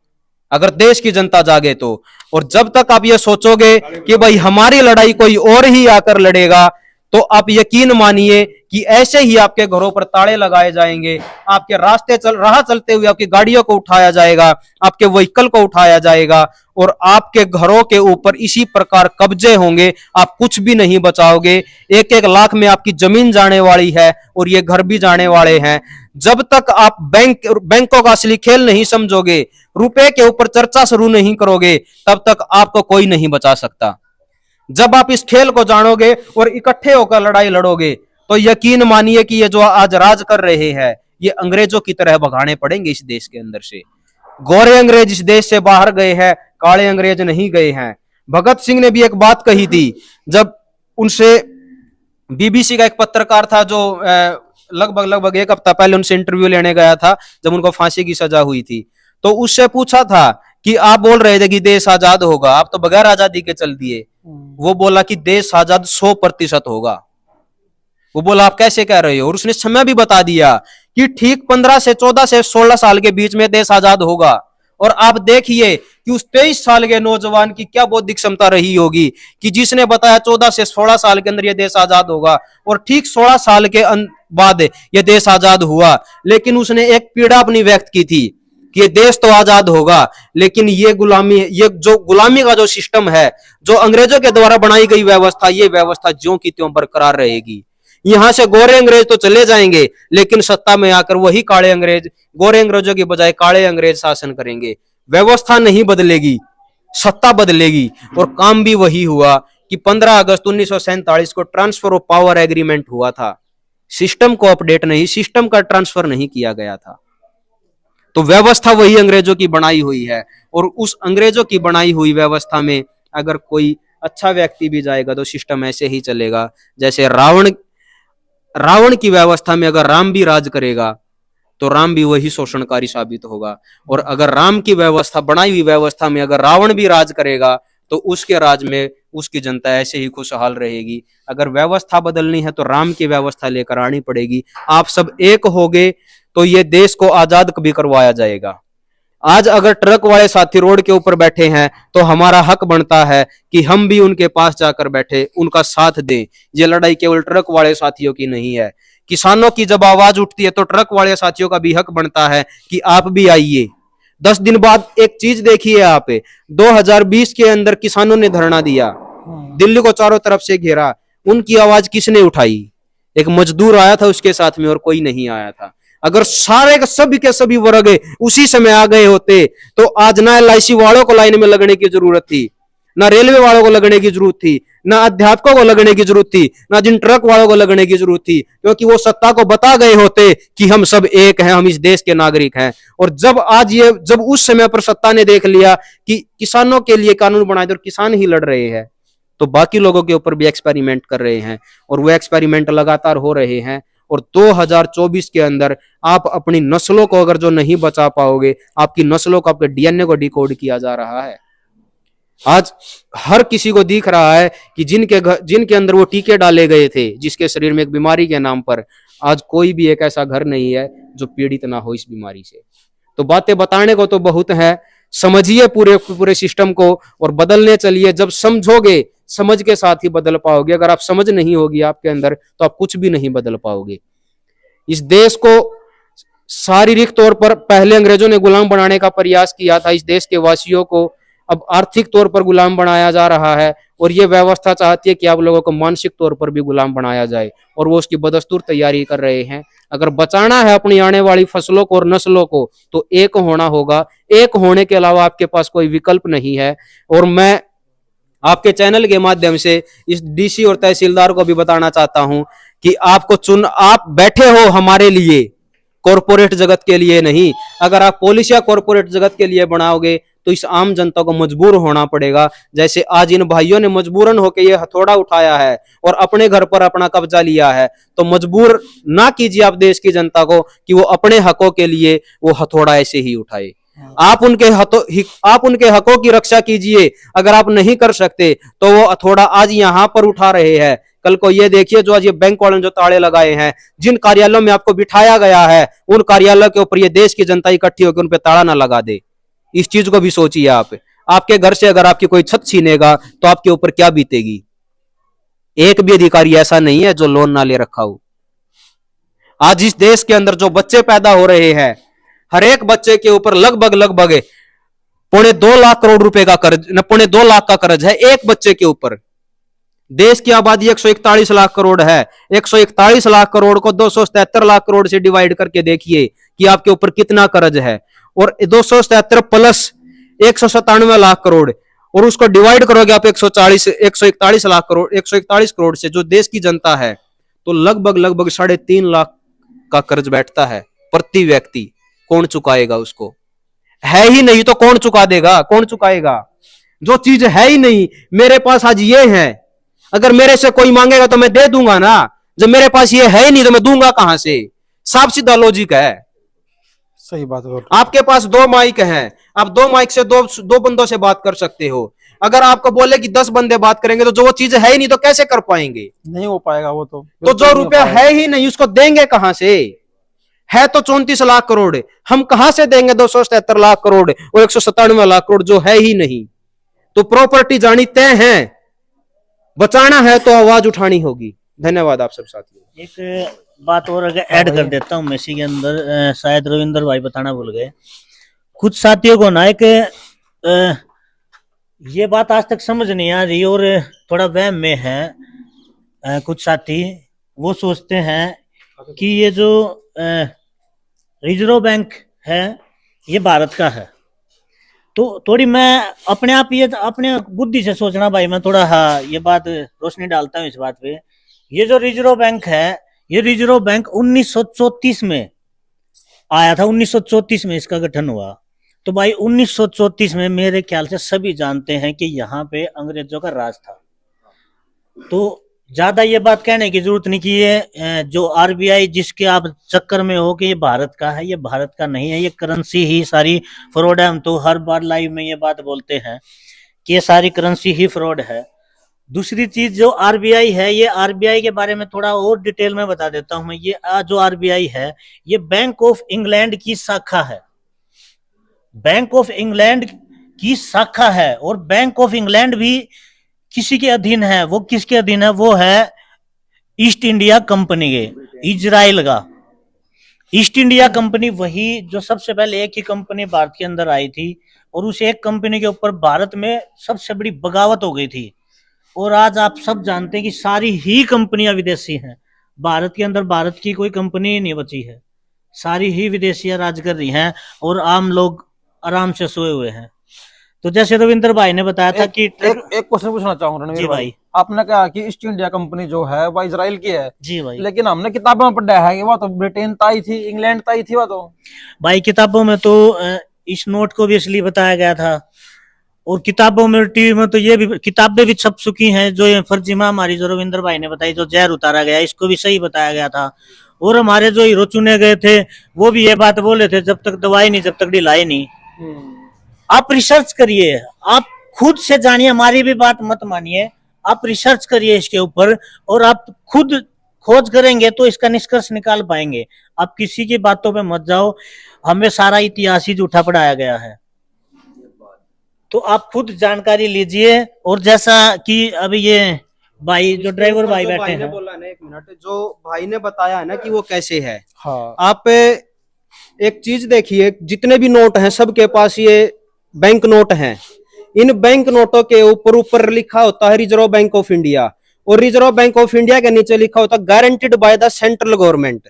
अगर देश की जनता जागे तो। और जब तक आप ये सोचोगे कि भाई हमारी लड़ाई कोई और ही आकर लड़ेगा, तो आप यकीन मानिए कि ऐसे ही आपके घरों पर ताले लगाए जाएंगे, आपके रास्ते राह चलते हुए आपकी गाड़ियों को उठाया जाएगा, आपके व्हीकल को उठाया जाएगा और आपके घरों के ऊपर इसी प्रकार कब्जे होंगे, आप कुछ भी नहीं बचाओगे। 1-1 लाख में आपकी जमीन जाने वाली है और ये घर भी जाने वाले हैं। जब तक आप बैंकों का असली खेल नहीं समझोगे, रुपए के ऊपर चर्चा शुरू नहीं करोगे, तब तक आपको कोई नहीं बचा सकता। जब आप इस खेल को जानोगे और इकट्ठे होकर लड़ाई लड़ोगे, तो यकीन मानिए कि ये जो आज राज कर रहे हैं, ये अंग्रेजों की तरह भगाने पड़ेंगे इस देश के अंदर से। गोरे अंग्रेज इस देश से बाहर गए हैं, काले अंग्रेज नहीं गए हैं। भगत सिंह ने भी एक बात कही थी, जब उनसे बीबीसी का एक पत्रकार था जो लगभग 1 हफ्ता पहले उनसे इंटरव्यू लेने गया था, जब उनको फांसी की सजा हुई थी, तो उससे पूछा था कि आप बोल रहे थे कि देश आजाद होगा, आप तो बगैर आजादी के चल दिए। वो बोला कि देश आजाद 100% होगा। वो बोला आप कैसे कह रहे हो, और उसने समय भी बता दिया कि ठीक 15 से 14 से 16 साल के बीच में देश आजाद होगा। और आप देखिए कि उस 23 साल के नौजवान की क्या बौद्धिक क्षमता रही होगी कि जिसने बताया 14 से 16 साल के अंदर यह देश आजाद होगा, और ठीक 16 साल के बाद यह देश आजाद हुआ। लेकिन उसने एक पीड़ा अपनी व्यक्त की थी कि ये देश तो आजाद होगा, लेकिन ये जो गुलामी का जो सिस्टम है, जो अंग्रेजों के द्वारा बनाई गई व्यवस्था, ये व्यवस्था ज्यों की त्यों बरकरार रहेगी। यहां से गोरे अंग्रेज तो चले जाएंगे, लेकिन सत्ता में आकर वही काले अंग्रेज, गोरे अंग्रेजों की बजाय काले अंग्रेज शासन करेंगे। व्यवस्था नहीं बदलेगी, सत्ता बदलेगी। और काम भी वही हुआ कि 15 अगस्त 1947 को ट्रांसफर ऑफ पावर एग्रीमेंट हुआ था। सिस्टम को अपडेट नहीं, सिस्टम का ट्रांसफर नहीं किया गया था। तो व्यवस्था वही अंग्रेजों की बनाई हुई है, और उस अंग्रेजों की बनाई हुई व्यवस्था में अगर कोई अच्छा व्यक्ति भी जाएगा तो सिस्टम ऐसे ही चलेगा। जैसे रावण की व्यवस्था में अगर राम भी राज करेगा तो राम भी वही शोषणकारी साबित होगा, और अगर राम की व्यवस्था, बनाई हुई व्यवस्था में अगर रावण भी राज करेगा तो उसके राज में उसकी जनता ऐसे ही खुशहाल रहेगी। अगर व्यवस्था बदलनी है तो राम की व्यवस्था लेकर आनी पड़ेगी। आप सब एक होगे तो ये देश को आजाद कभी करवाया जाएगा। आज अगर ट्रक वाले साथी रोड के ऊपर बैठे हैं तो हमारा हक बनता है कि हम भी उनके पास जाकर बैठे, उनका साथ दें। ये लड़ाई केवल ट्रक वाले साथियों की नहीं है। किसानों की जब आवाज उठती है तो ट्रक वाले साथियों का भी हक बनता है कि आप भी आइए। 10 दिन बाद एक चीज देखिए आप, 2020 के अंदर किसानों ने धरना दिया, दिल्ली को चारों तरफ से घेरा, उनकी आवाज किसने उठाई? एक मजदूर आया था उसके साथ में, और कोई नहीं आया था। अगर सारे सभी के सभी वर्ग उसी समय आ गए होते तो आज ना LIC वालों को लाइन में लगने की जरूरत थी, ना रेलवे वालों को लगने की जरूरत थी, ना अध्यापकों को लगने की जरूरत थी, ना जिन ट्रक वालों को लगने की जरूरत थी, क्योंकि वो सत्ता को बता गए होते कि हम सब एक हैं, हम इस देश के नागरिक हैं। और जब उस समय पर सत्ता ने देख लिया कि किसानों के लिए कानून बनाए और किसान ही लड़ रहे हैं, तो बाकी लोगों के ऊपर भी एक्सपेरिमेंट कर रहे हैं, और वो एक्सपेरिमेंट लगातार हो रहे हैं। और 2024 के अंदर आप अपनी नस्लों को अगर जो नहीं बचा पाओगे, आपकी नस्लों को, आपके DNA को डिकोड किया जा रहा है। आज हर किसी को दिख रहा है कि जिनके अंदर वो टीके डाले गए थे, जिसके शरीर में एक बीमारी के नाम पर, आज कोई भी एक ऐसा घर नहीं है जो पीड़ित ना हो इस बीमारी से। तो बातें बताने को तो बहुत है, समझिए पूरे सिस्टम को और बदलने चलिए। जब समझोगे, समझ के साथ ही बदल पाओगे। अगर आप समझ नहीं होगी आपके अंदर तो आप कुछ भी नहीं बदल पाओगे। इस देश को शारीरिक तौर पर पहले अंग्रेजों ने गुलाम बनाने का प्रयास किया था, इस देश के वासियों को अब आर्थिक तौर पर गुलाम बनाया जा रहा है, और ये व्यवस्था चाहती है कि आप लोगों को मानसिक तौर पर भी गुलाम बनाया जाए, और वो उसकी बदस्तूर तैयारी कर रहे हैं। अगर बचाना है अपनी आने वाली फसलों को और नस्लों को तो एक होना होगा। एक होने के अलावा आपके पास कोई विकल्प नहीं है। और मैं आपके चैनल के माध्यम से इस DC और तहसीलदार को भी बताना चाहता हूं कि आप बैठे हो हमारे लिए, कॉरपोरेट जगत के लिए नहीं। अगर आप पुलिस या कॉरपोरेट जगत के लिए बनाओगे तो इस आम जनता को मजबूर होना पड़ेगा। जैसे आज इन भाइयों ने मजबूरन होकर ये हथौड़ा उठाया है और अपने घर पर अपना कब्जा लिया है, तो मजबूर ना कीजिए आप देश की जनता को कि वो अपने हकों के लिए वो हथौड़ा ऐसे ही उठाए। आप उनके हकों की रक्षा कीजिए। अगर आप नहीं कर सकते तो वो हथौड़ा आज यहाँ पर उठा रहे हैं, कल को ये देखिए जो आज ये बैंक वालों ने जो ताले लगाए हैं, जिन कार्यालयों में आपको बिठाया गया है, उन कार्यालयों के ऊपर ये देश की जनता इकट्ठी होकर उन पे ताला ना लगा दे। इस चीज को भी सोचिए आप। आपके घर से अगर आपकी कोई छत छीनेगा तो आपके ऊपर क्या बीतेगी। एक भी अधिकारी ऐसा नहीं है जो लोन ना ले रखा हो। आज इस देश के अंदर जो बच्चे पैदा हो रहे हैं, हर एक बच्चे के ऊपर लगभग 2.25 लाख करोड़ रुपए का कर्ज, 2.25 लाख का कर्ज है एक बच्चे के ऊपर। देश की आबादी 141 लाख करोड़ है। 141 लाख करोड़ को 277 लाख करोड़ से डिवाइड करके देखिए कि आपके ऊपर कितना कर्ज है। और 277 प्लस 197 लाख करोड़, और उसको डिवाइड करोगे आप 141 लाख करोड़, 141 करोड़ से जो देश की जनता है, तो लगभग 3.5 लाख का कर्ज बैठता है प्रति व्यक्ति। कौन चुकाएगा उसको? है ही नहीं तो कौन चुका देगा? कौन चुकाएगा? जो चीज है ही नहीं, मेरे पास आज ये है, अगर मेरे से कोई मांगेगा तो मैं दे दूंगा ना। जब मेरे पास ये है ही नहीं तो मैं दूंगा कहां से? साफ सीधा लॉजिक है। सही बात है। आपके पास 2 माइक हैं, आप 2 माइक से दो बंदों से बात कर सकते हो। अगर आपको बोले कि 10 बंदे बात करेंगे तो जो वो चीज है ही नहीं तो कैसे कर पाएंगे? नहीं हो पाएगा वो तो जो रुपया है ही नहीं उसको देंगे कहां से? है तो 34 लाख करोड़, हम कहां से देंगे 277 लाख करोड़ और 197 लाख करोड़ जो है ही नहीं? तो प्रॉपर्टी जानी तय है, बचाना है तो आवाज उठानी होगी। धन्यवाद आप सब साथियों। एक बात और अगर ऐड कर देता हूँ मैं इसी के अंदर, शायद रविंदर भाई बताना भूल गए। कुछ साथियों को ना एक ये बात आज तक समझ नहीं आ रही और थोड़ा वहम में है। कुछ साथी वो सोचते हैं कि ये जो रिजर्व बैंक है ये भारत का है। तो थोड़ी मैं अपने आप ये अपने बुद्धि से सोचना भाई, मैं थोड़ा हाँ ये बात रोशनी डालता हूँ इस बात पे। ये जो रिजर्व बैंक है, ये रिजर्व बैंक 1934 में आया था, 1934 में इसका गठन हुआ। तो भाई 1934 में मेरे ख्याल से सभी जानते हैं कि यहाँ पे अंग्रेजों का राज था। तो ज्यादा ये बात कहने की जरूरत नहीं कि ये जो आरबीआई जिसके आप चक्कर में हो कि ये भारत का है, ये भारत का नहीं है, ये करेंसी ही सारी फ्रॉड है। हम तो हर बार लाइव में ये बात बोलते हैं कि ये सारी करेंसी ही फ्रॉड है। दूसरी चीज जो आरबीआई है, ये आरबीआई के बारे में थोड़ा और डिटेल में बता देता हूं मैं। ये जो आरबीआई है ये बैंक ऑफ इंग्लैंड की शाखा है, बैंक ऑफ इंग्लैंड की शाखा है। और बैंक ऑफ इंग्लैंड भी किसी के अधीन है। वो किसके अधीन है? वो है ईस्ट इंडिया कंपनी के, इजराइल का ईस्ट इंडिया कंपनी। वही जो सबसे पहले एक ही कंपनी भारत के अंदर आई थी और उस एक कंपनी के ऊपर भारत में सबसे बड़ी बगावत हो गई थी। और आज आप सब जानते हैं कि सारी ही कंपनियां विदेशी हैं। भारत के अंदर भारत की कोई कंपनी नहीं बची है, सारी ही विदेशियां राज कर रही हैं और आम लोग आराम से सोए हुए हैं। तो जैसे रविंदर भाई ने बताया था कि एक क्वेश्चन पूछना चाहूंगा रणवीर भाई। आपने कहा कि ईस्ट इंडिया कंपनी जो है वो इजराइल की है। जी भाई। लेकिन हमने किताबों में पढ़ा है कि वो तो ब्रिटेन ताई थी, इंग्लैंड ताई थी। वो तो भाई किताबों में तो इस नोट को भी इसलिए बताया गया था और किताबों में टीवी में तो ये भी किताबें भी छप चुकी हैं। जो ये फर्जी महामारी जो रविंदर भाई ने बताई, जो जहर उतारा गया, इसको भी सही बताया गया था। और हमारे जो हीरो चुने गए थे वो भी ये बात बोले थे, जब तक दवाई नहीं जब तक ढिलाई नहीं। आप रिसर्च करिए, आप खुद से जानिए, हमारी भी बात मत मानिए। आप रिसर्च करिए इसके ऊपर और आप खुद खोज करेंगे तो इसका निष्कर्ष निकाल पाएंगे। आप किसी की बातों पे मत जाओ, हमें सारा इतिहास ही झूठा पढ़ाया गया है। तो आप खुद जानकारी लीजिए। और जैसा कि अभी ये भाई जो ड्राइवर भाई बैठे हैं, बोला ना, 1 मिनट, जो भाई ने बताया ना कि वो कैसे है। हाँ। आप एक चीज देखिए, जितने भी नोट हैं सबके पास ये बैंक नोट हैं। इन बैंक नोटों के ऊपर लिखा होता है रिजर्व बैंक ऑफ इंडिया, और रिजर्व बैंक ऑफ इंडिया के नीचे लिखा होता है guaranteed by the central government.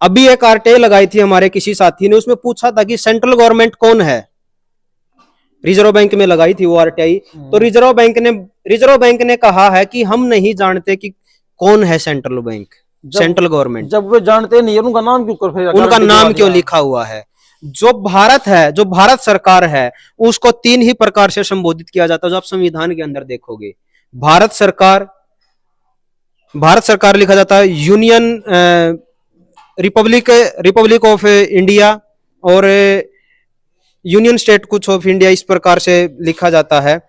अभी एक आरटीआई लगाई थी हमारे किसी साथी ने, उसमें पूछा था कि सेंट्रल गवर्नमेंट कौन है। रिजर्व बैंक में लगाई थी वो आरटीआई। तो रिजर्व बैंक ने कहा है कि हम नहीं जानते कि कौन है सेंट्रल बैंक, सेंट्रल गवर्नमेंट। जब वे जानते नहीं उनका नाम क्यों फिर उनका नाम क्यों लिखा हुआ है? जो भारत है, जो भारत सरकार है, उसको 3 ही प्रकार से संबोधित किया जाता है जो आप संविधान के अंदर देखोगे। भारत सरकार लिखा जाता है, यूनियन रिपब्लिक ऑफ इंडिया और यूनियन स्टेट कुछ ऑफ इंडिया, इस प्रकार से लिखा जाता है।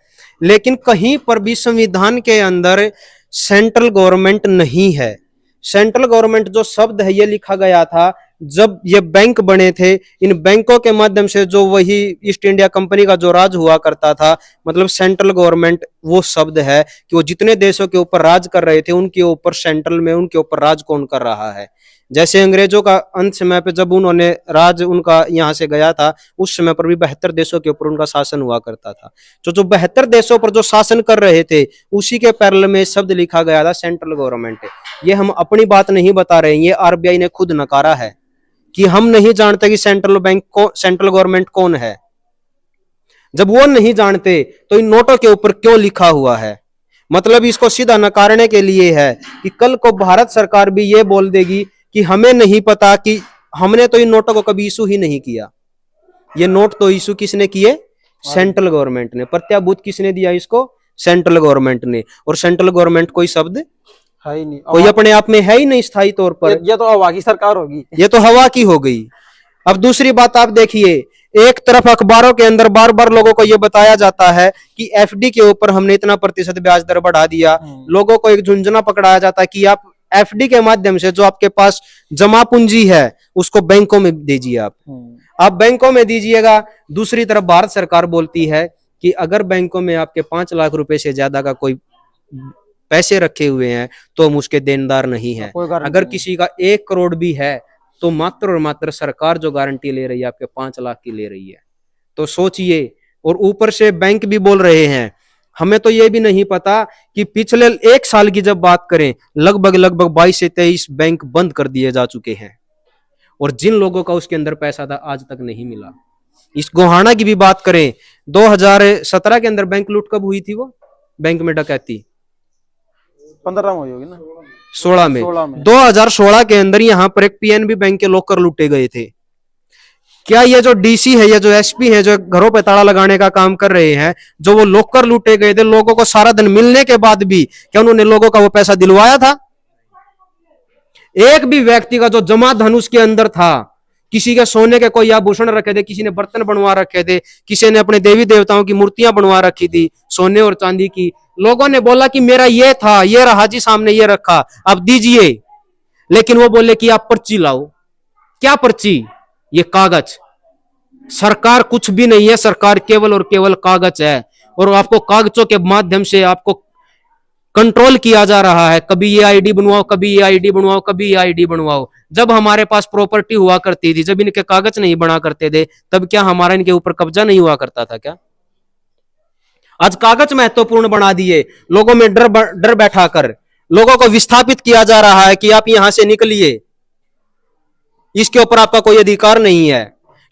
लेकिन कहीं पर भी संविधान के अंदर सेंट्रल गवर्नमेंट नहीं है। सेंट्रल गवर्नमेंट जो शब्द है ये लिखा गया था जब ये बैंक बने थे, इन बैंकों के माध्यम से जो वही ईस्ट इंडिया कंपनी का जो राज हुआ करता था, मतलब सेंट्रल गवर्नमेंट वो शब्द है कि वो जितने देशों के ऊपर राज कर रहे थे उनके ऊपर सेंट्रल में उनके ऊपर राज कौन कर रहा है। जैसे अंग्रेजों का अंत समय पे जब उन्होंने राज उनका यहाँ से गया था, उस समय पर भी 72 देशों के ऊपर उनका शासन हुआ करता था। तो जो 72 देशों पर जो शासन कर रहे थे उसी के पैरेलल में शब्द लिखा गया था सेंट्रल गवर्नमेंट। ये हम अपनी बात नहीं बता रहे हैं, ये आरबीआई ने खुद नकारा है कि हम नहीं जानते कि सेंट्रल गवर्नमेंट कौन है। जब वो नहीं जानते तो इन नोटों के ऊपर क्यों लिखा हुआ है? मतलब इसको सीधा नकारने के लिए है कि कल को भारत सरकार भी ये बोल देगी कि हमें नहीं पता, कि हमने तो इन नोटों को कभी इशू ही नहीं किया। ये नोट तो इशू किसने किए? सेंट्रल गवर्नमेंट ने। प्रत्याभूत किसने दिया इसको? सेंट्रल गवर्नमेंट ने। और सेंट्रल गवर्नमेंट कोई शब्द है ही नहीं, कोई अपने आप में है ही नहीं स्थायी तौर पर। ये तो हवा की सरकार होगी, ये तो हवा की हो गई। अब दूसरी बात आप देखिए, एक तरफ अखबारों के अंदर बार बार लोगों को यह बताया जाता है कि एफडी के ऊपर हमने इतना प्रतिशत ब्याज दर बढ़ा दिया। लोगों को एक झुंझुना पकड़ाया जाता है कि आप एफडी के माध्यम से जो आपके पास जमा पूंजी है उसको बैंकों में दीजिए, आप बैंकों में दीजिएगा। दूसरी तरफ भारत सरकार बोलती है कि अगर बैंकों में आपके 5 लाख रुपए से ज्यादा का कोई पैसे रखे हुए हैं तो हम उसके देनदार नहीं है। अगर किसी का 1 करोड़ भी है तो मात्र और मात्र सरकार जो गारंटी ले रही है आपके 5 लाख की ले रही है। तो सोचिए, और ऊपर से बैंक भी बोल रहे हैं। हमें तो ये भी नहीं पता कि पिछले 1 साल की जब बात करें, लगभग 22 से 23 बैंक बंद कर दिए जा चुके हैं, और जिन लोगों का उसके अंदर पैसा था आज तक नहीं मिला। इस गोहाना की भी बात करें, 2017 के अंदर बैंक लूट कब हुई थी? वो बैंक में डकैती 15 में हुई होगी ना, 16 में। 2016 के अंदर यहाँ पर एक पीएनबी बैंक के लॉकर लूटे गए थे। क्या ये जो डीसी है, ये जो एसपी है, जो घरों पे ताला लगाने का काम कर रहे हैं, जो वो लॉकर लूटे गए थे, लोगों को सारा दिन मिलने के बाद भी क्या उन्होंने लोगों का वो पैसा दिलवाया था? एक भी व्यक्ति का जो जमा धन उसके अंदर था, किसी के सोने के कोई आभूषण रखे थे, किसी ने बर्तन बनवा रखे थे, किसी ने अपने देवी देवताओं की मूर्तियां बनवा रखी थी सोने और चांदी की। लोगों ने बोला कि मेरा ये था, ये रहा जी सामने, ये रखा, आप दीजिए। लेकिन वो बोले कि आप पर्ची लाओ। क्या पर्ची? ये कागज। सरकार कुछ भी नहीं है, सरकार केवल और केवल कागज है, और आपको कागजों के माध्यम से आपको कंट्रोल किया जा रहा है। कभी ये आईडी बनवाओ, कभी ये आईडी बनवाओ, कभी ये आईडी बनवाओ। जब हमारे पास प्रॉपर्टी हुआ करती थी, जब इनके कागज नहीं बना करते थे, तब क्या हमारा इनके ऊपर कब्जा नहीं हुआ करता था क्या? आज कागज महत्वपूर्ण बना दिए, लोगों में डर बैठाकर लोगों को विस्थापित किया जा रहा है कि आप यहां से निकलिए, इसके ऊपर आपका कोई अधिकार नहीं है।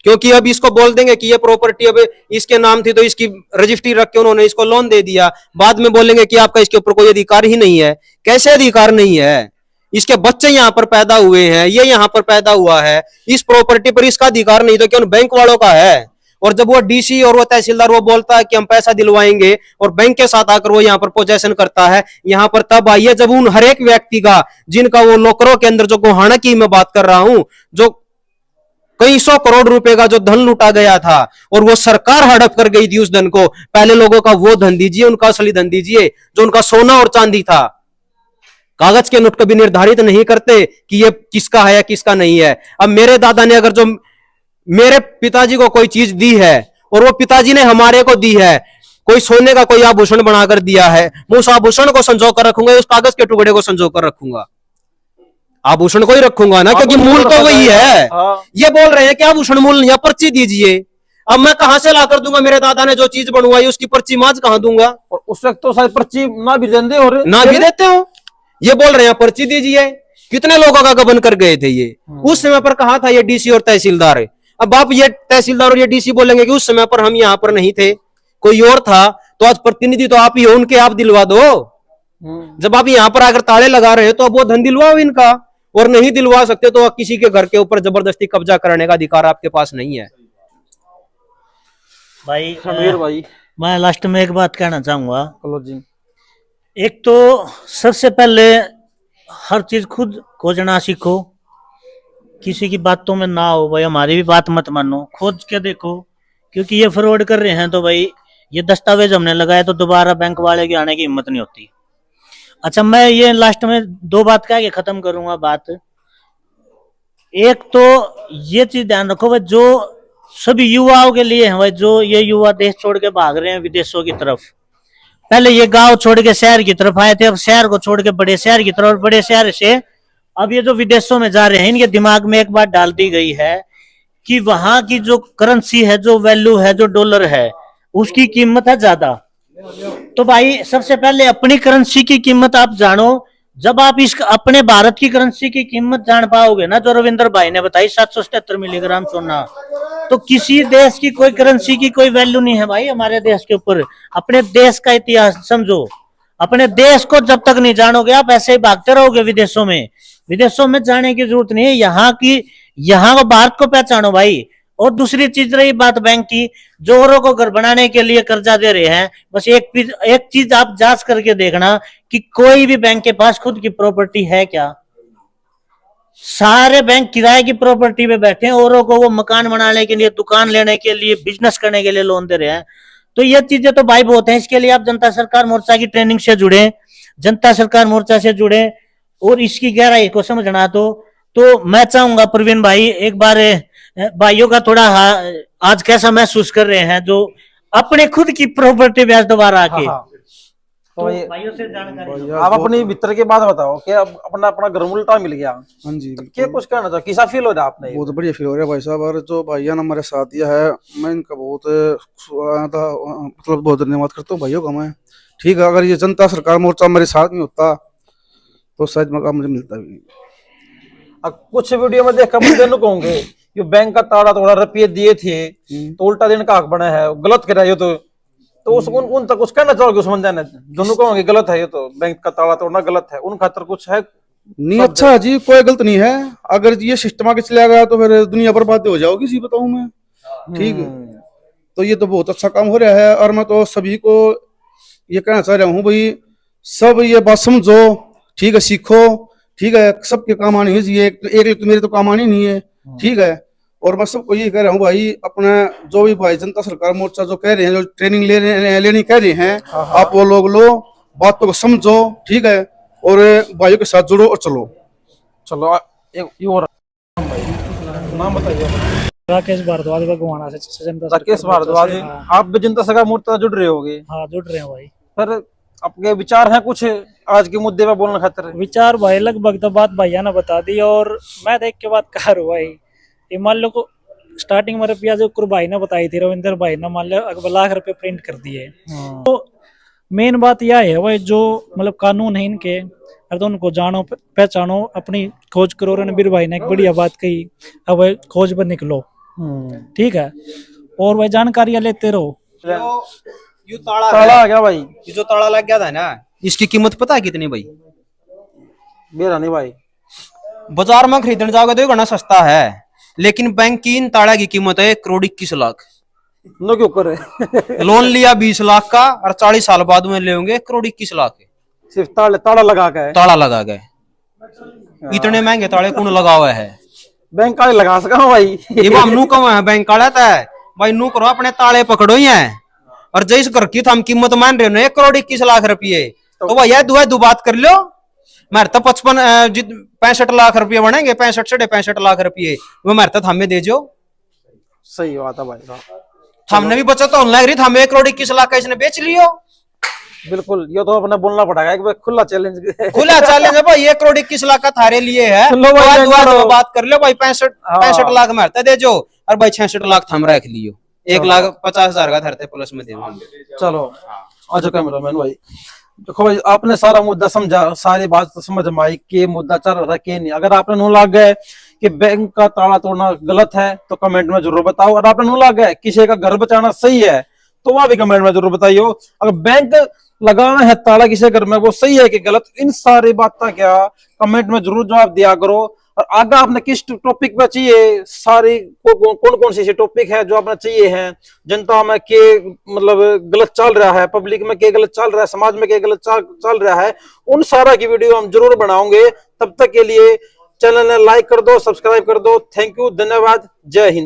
क्योंकि अब इसको बोल देंगे कि ये प्रॉपर्टी अब इसके नाम थी तो इसकी रजिस्ट्री रख के उन्होंने इसको लोन दे दिया, बाद में बोलेंगे कि आपका इसके ऊपर कोई अधिकार ही नहीं है। कैसे अधिकार नहीं है? इसके बच्चे यहाँ पर पैदा हुए हैं, ये यहाँ पर पैदा हुआ है, इस प्रॉपर्टी पर इसका अधिकार नहीं तो क्या उन बैंक वालों का है? और जब वो डीसी और वो तहसीलदार वो बोलता है कि हम पैसा दिलवाएंगे और बैंक के साथ आकर वो यहाँ पर पोजेशन करता है, यहाँ पर तब आइए जब उन हर एक व्यक्ति का, जिनका वो लॉकरों के अंदर, जो गोहाना की मैं बात कर रहा हूं, जो कई 100 करोड़ रुपए का जो धन लूटा गया था और वो सरकार हड़प कर गई थी उस धन को, पहले लोगों का वो धन दीजिए, उनका असली धन दीजिए, जो उनका सोना और चांदी था। कागज के नोट कभी निर्धारित नहीं करते कि ये किसका है या किसका नहीं है। अब मेरे दादा ने अगर जो मेरे पिताजी को कोई चीज दी है और वो पिताजी ने हमारे को दी है, कोई सोने का कोई आभूषण बनाकर दिया है, मैं उस आभूषण को संजो कर रखूंगा, उस कागज के टुकड़े को संजो कर रखूंगा। आभूषण को ही रखूंगा ना, क्योंकि मूल तो वही है। ये बोल रहे हैं कि आभूषण मूल या पर्ची दीजिए। अब मैं कहां से लाकर दूंगा? मेरे दादा ने जो चीज बनवाई उसकी पर्ची माज कहां दूंगा? और उस वक्त तो शायद पर्ची ना भी देते हो, ना भी देते हो। ये बोल रहे हैं पर्ची दीजिए। कितने लोगों का गबन कर गए थे ये। उस समय पर कहा था ये डीसी और तहसीलदार। अब आप ये तहसीलदार और ये डीसी बोलेंगे कि उस समय पर हम यहाँ पर नहीं थे, कोई और था, तो आज प्रतिनिधि तो आप ही हो उनके, आप दिलवा दो। जब आप यहाँ पर आकर ताले लगा रहे हो तो अब वो धन दिलवाओ इनका, और नहीं दिलवा सकते तो किसी के घर के ऊपर जबरदस्ती कब्जा करने का अधिकार आपके पास नहीं है। भाई भाई मैं लास्ट में एक बात कहना चाहूंगा। जी, एक तो सबसे पहले हर चीज खुद खोजना सीखो, किसी की बातों में ना हो। भाई हमारी भी बात मत मानो, खोज के देखो, क्योंकि ये फ्रॉड कर रहे हैं तो भाई ये दस्तावेज हमने लगाए तो दोबारा बैंक वाले की आने की हिम्मत नहीं होती। अच्छा, मैं ये लास्ट में 2 बात कह के खत्म करूंगा बात। एक तो ये चीज ध्यान रखो भाई, जो सभी युवाओं के लिए है भाई, जो ये युवा देश छोड़ के भाग रहे हैं विदेशों की तरफ, पहले ये गांव छोड़ के शहर की तरफ आए थे, अब शहर को छोड़ के बड़े शहर की तरफ, बड़े शहर से अब ये जो विदेशों में जा रहे हैं, इनके दिमाग में एक बात डाल दी गई है कि वहां की जो करेंसी है, जो वैल्यू है, जो डॉलर है, उसकी कीमत है ज्यादा। तो भाई सबसे पहले अपनी करेंसी की कीमत आप जानो। जब आप इस अपने भारत की करेंसी की कीमत जान पाओगे ना, जो रविंद्र भाई ने बताई 777 मिलीग्राम सोना, तो किसी देश की कोई करेंसी की कोई वैल्यू नहीं है भाई हमारे देश के ऊपर। अपने देश का इतिहास समझो, अपने देश को जब तक नहीं जानोगे आप ऐसे ही भागते रहोगे विदेशों में। विदेशों में जाने की जरूरत नहीं है, यहाँ को भारत को पहचानो भाई। और दूसरी चीज रही बात बैंक की, जो औरों को घर बनाने के लिए कर्जा दे रहे हैं, बस एक चीज आप जांच करके देखना कि कोई भी बैंक के पास खुद की प्रॉपर्टी है क्या। सारे बैंक किराए की प्रॉपर्टी पे बैठे हैं, औरों को वो मकान बनाने के लिए, दुकान लेने के लिए, बिजनेस करने के लिए लोन दे रहे हैं। तो ये चीजें तो भाई बहुत है। इसके लिए आप जनता सरकार मोर्चा की ट्रेनिंग से जुड़े, जनता सरकार मोर्चा से जुड़े और इसकी गहराई को समझना। तो मैं चाहूंगा प्रवीण भाई, एक बार भाइयों का थोड़ा आज कैसा महसूस कर रहे हैं जो अपने खुद की प्रॉपर्टी बेच दोबारा आके। तो भाइयों से जानकारी आप अपनी भीतर की बात बताओ कि अब अपना घर उल्टा मिल गया। हाँ जी, क्या कुछ कहना चाहो, कैसा फील हो रहा है आपने? बहुत बढ़िया फील हो रहा है भाई साहब। और जो भाइयों ने हमारे साथ दिया है, मैं इनका मतलब बहुत धन्यवाद करता हूँ भाइयों का मैं। ठीक है, अगर ये जनता सरकार मोर्चा मेरे साथ में होता तो शायद मकान मुझे मिलता भी नहीं। अब कुछ वीडियो में देखा बंदे नु कहोगे ये बैंक का ताला तोड़ा, रुपये दिए थे तो उल्टा दिन का हक बना है, गलत करा ये तो उस उन तक कुछ कहना चाहोगे उस बंदे ने दोनों कहोगे गलत है, ये तो बैंक का ताला तोड़ना गलत है, उन खातर कुछ है नहीं? अच्छा जी, कोई गलत नहीं है। अगर ये सिस्टम आगे चला गया तो फिर दुनिया बर्बाद हो जाओगी, जी बताऊं मैं। ठीक है, तो ये तो बहुत अच्छा काम हो रहा है। और मैं तो सभी को ये कहना चाह रहा हूँ भाई, सब ये बात समझो, ठीक है, सीखो, ठीक है, सबके काम आनी है। एक तो मेरे तो काम आनी नहीं है, ठीक है। और मैं सबको ये कह रहा हूँ भाई, अपना जो भी भाई जनता सरकार मोर्चा जो कह रहे हैं, जो ट्रेनिंग लेनी कह रहे हैं, आप वो लोग लो, बातों को समझो, ठीक है, और भाइयों के साथ जुड़ो और चलो। चलो एक और नाम बताइए। राकेश भारद्वाज भगवाना से जनता राकेश भारद्वाज, आप भी जनता सरकार मोर्चा जुड़ रहे होगे? हाँ, जुड़ रहे हैं भाई। पर आपके विचार हैं कुछ आज के मुद्दे पे बोलने खातिर? विचार भाई लगभग तो बात भैया ने बता दी, और मैं देख के बात कर रहा भाई। ये मान लो को स्टार्टिंग में रुपया जो भाई ने बताई थी, रविंद्र भाई ने, मान लो अगले लाख रुपए प्रिंट कर दिए। तो मेन बात यह है भाई, जो मतलब कानून है इनके, अब तो उनको जानो पहचानो, अपनी खोज करो। रणबीर भाई ने एक बढ़िया बात कही, अब भाई खोज पर निकलो, ठीक है, और भाई जानकारियां लेते रहो। ये ताला आ गया भाई, ये जो ताला लग गया था ना, इसकी कीमत पता है कितनी भाई? मेरा नहीं भाई, बाजार में खरीदने जाओगे तो घना सस्ता है, लेकिन बैंक की इन ताला की कीमत है 1,21,00,000। नो क्यों करे? लोन लिया 20 लाख का और 40 साल बाद में लेंगे 1,21,00,000 सिर्फ ताला लगा के, ताला लगा गए। इतने महंगे ताले कौन लगा हुआ है? बैंक वाले लगा सका भाई। ये हमनू कहो है बैंक वाला था भाई, नू करो अपने ताले पकड़ो ही है। और जिस घर की हम कीमत मान रहे हो 1,21,00,000 रुपये, तो भैया दो बात कर लो। मेरे तो 65 लाख रुपये बनेंगे, 65 लाख रुपये वो मेरे तो हमें दे जो। सही बात है भाई, हमने भी बचत तो लग रही, हमें 1,21,00,000 का इसने बेच लियो। बिल्कुल, ये तो अपने बोलना पड़ेगा एक खुला चैलेंज है भाई, 1,21,00,000 का थारे लिए है। तो बात कर लो भाई, 65 लाख मेरे दे जो, और भाई 66 लाख हम रख लियो, 1,50,000 का धरते प्लस में दे। चलो अच्छा कैमरामैन भाई, देखो भाई आपने सारा मुद्दा समझा, सारी बात समझ में आई कि मुद्दा चल रहा था कि नहीं। अगर आपने नू लग गए कि बैंक का ताला तोड़ना गलत है तो कमेंट में जरूर बताओ, और आपने नू लग गए किसी का घर बचाना सही है तो वह भी कमेंट में जरूर बताइयो। अगर बैंक लगाना है ताला किसी घर में, वो सही है कि गलत, इन सारी बात क्या कमेंट में जरूर जवाब दिया करो। और आगे आपने किस टॉपिक पे चाहिए, सारी कौन कौन सी टॉपिक है जो आपने चाहिए है, जनता में के मतलब गलत चल रहा है, पब्लिक में के गलत चल रहा है, समाज में के गलत चल रहा है, उन सारा की वीडियो हम जरूर बनाओगे। तब तक के लिए चैनल ने लाइक कर दो, सब्सक्राइब कर दो। थैंक यू, धन्यवाद, जय हिंद।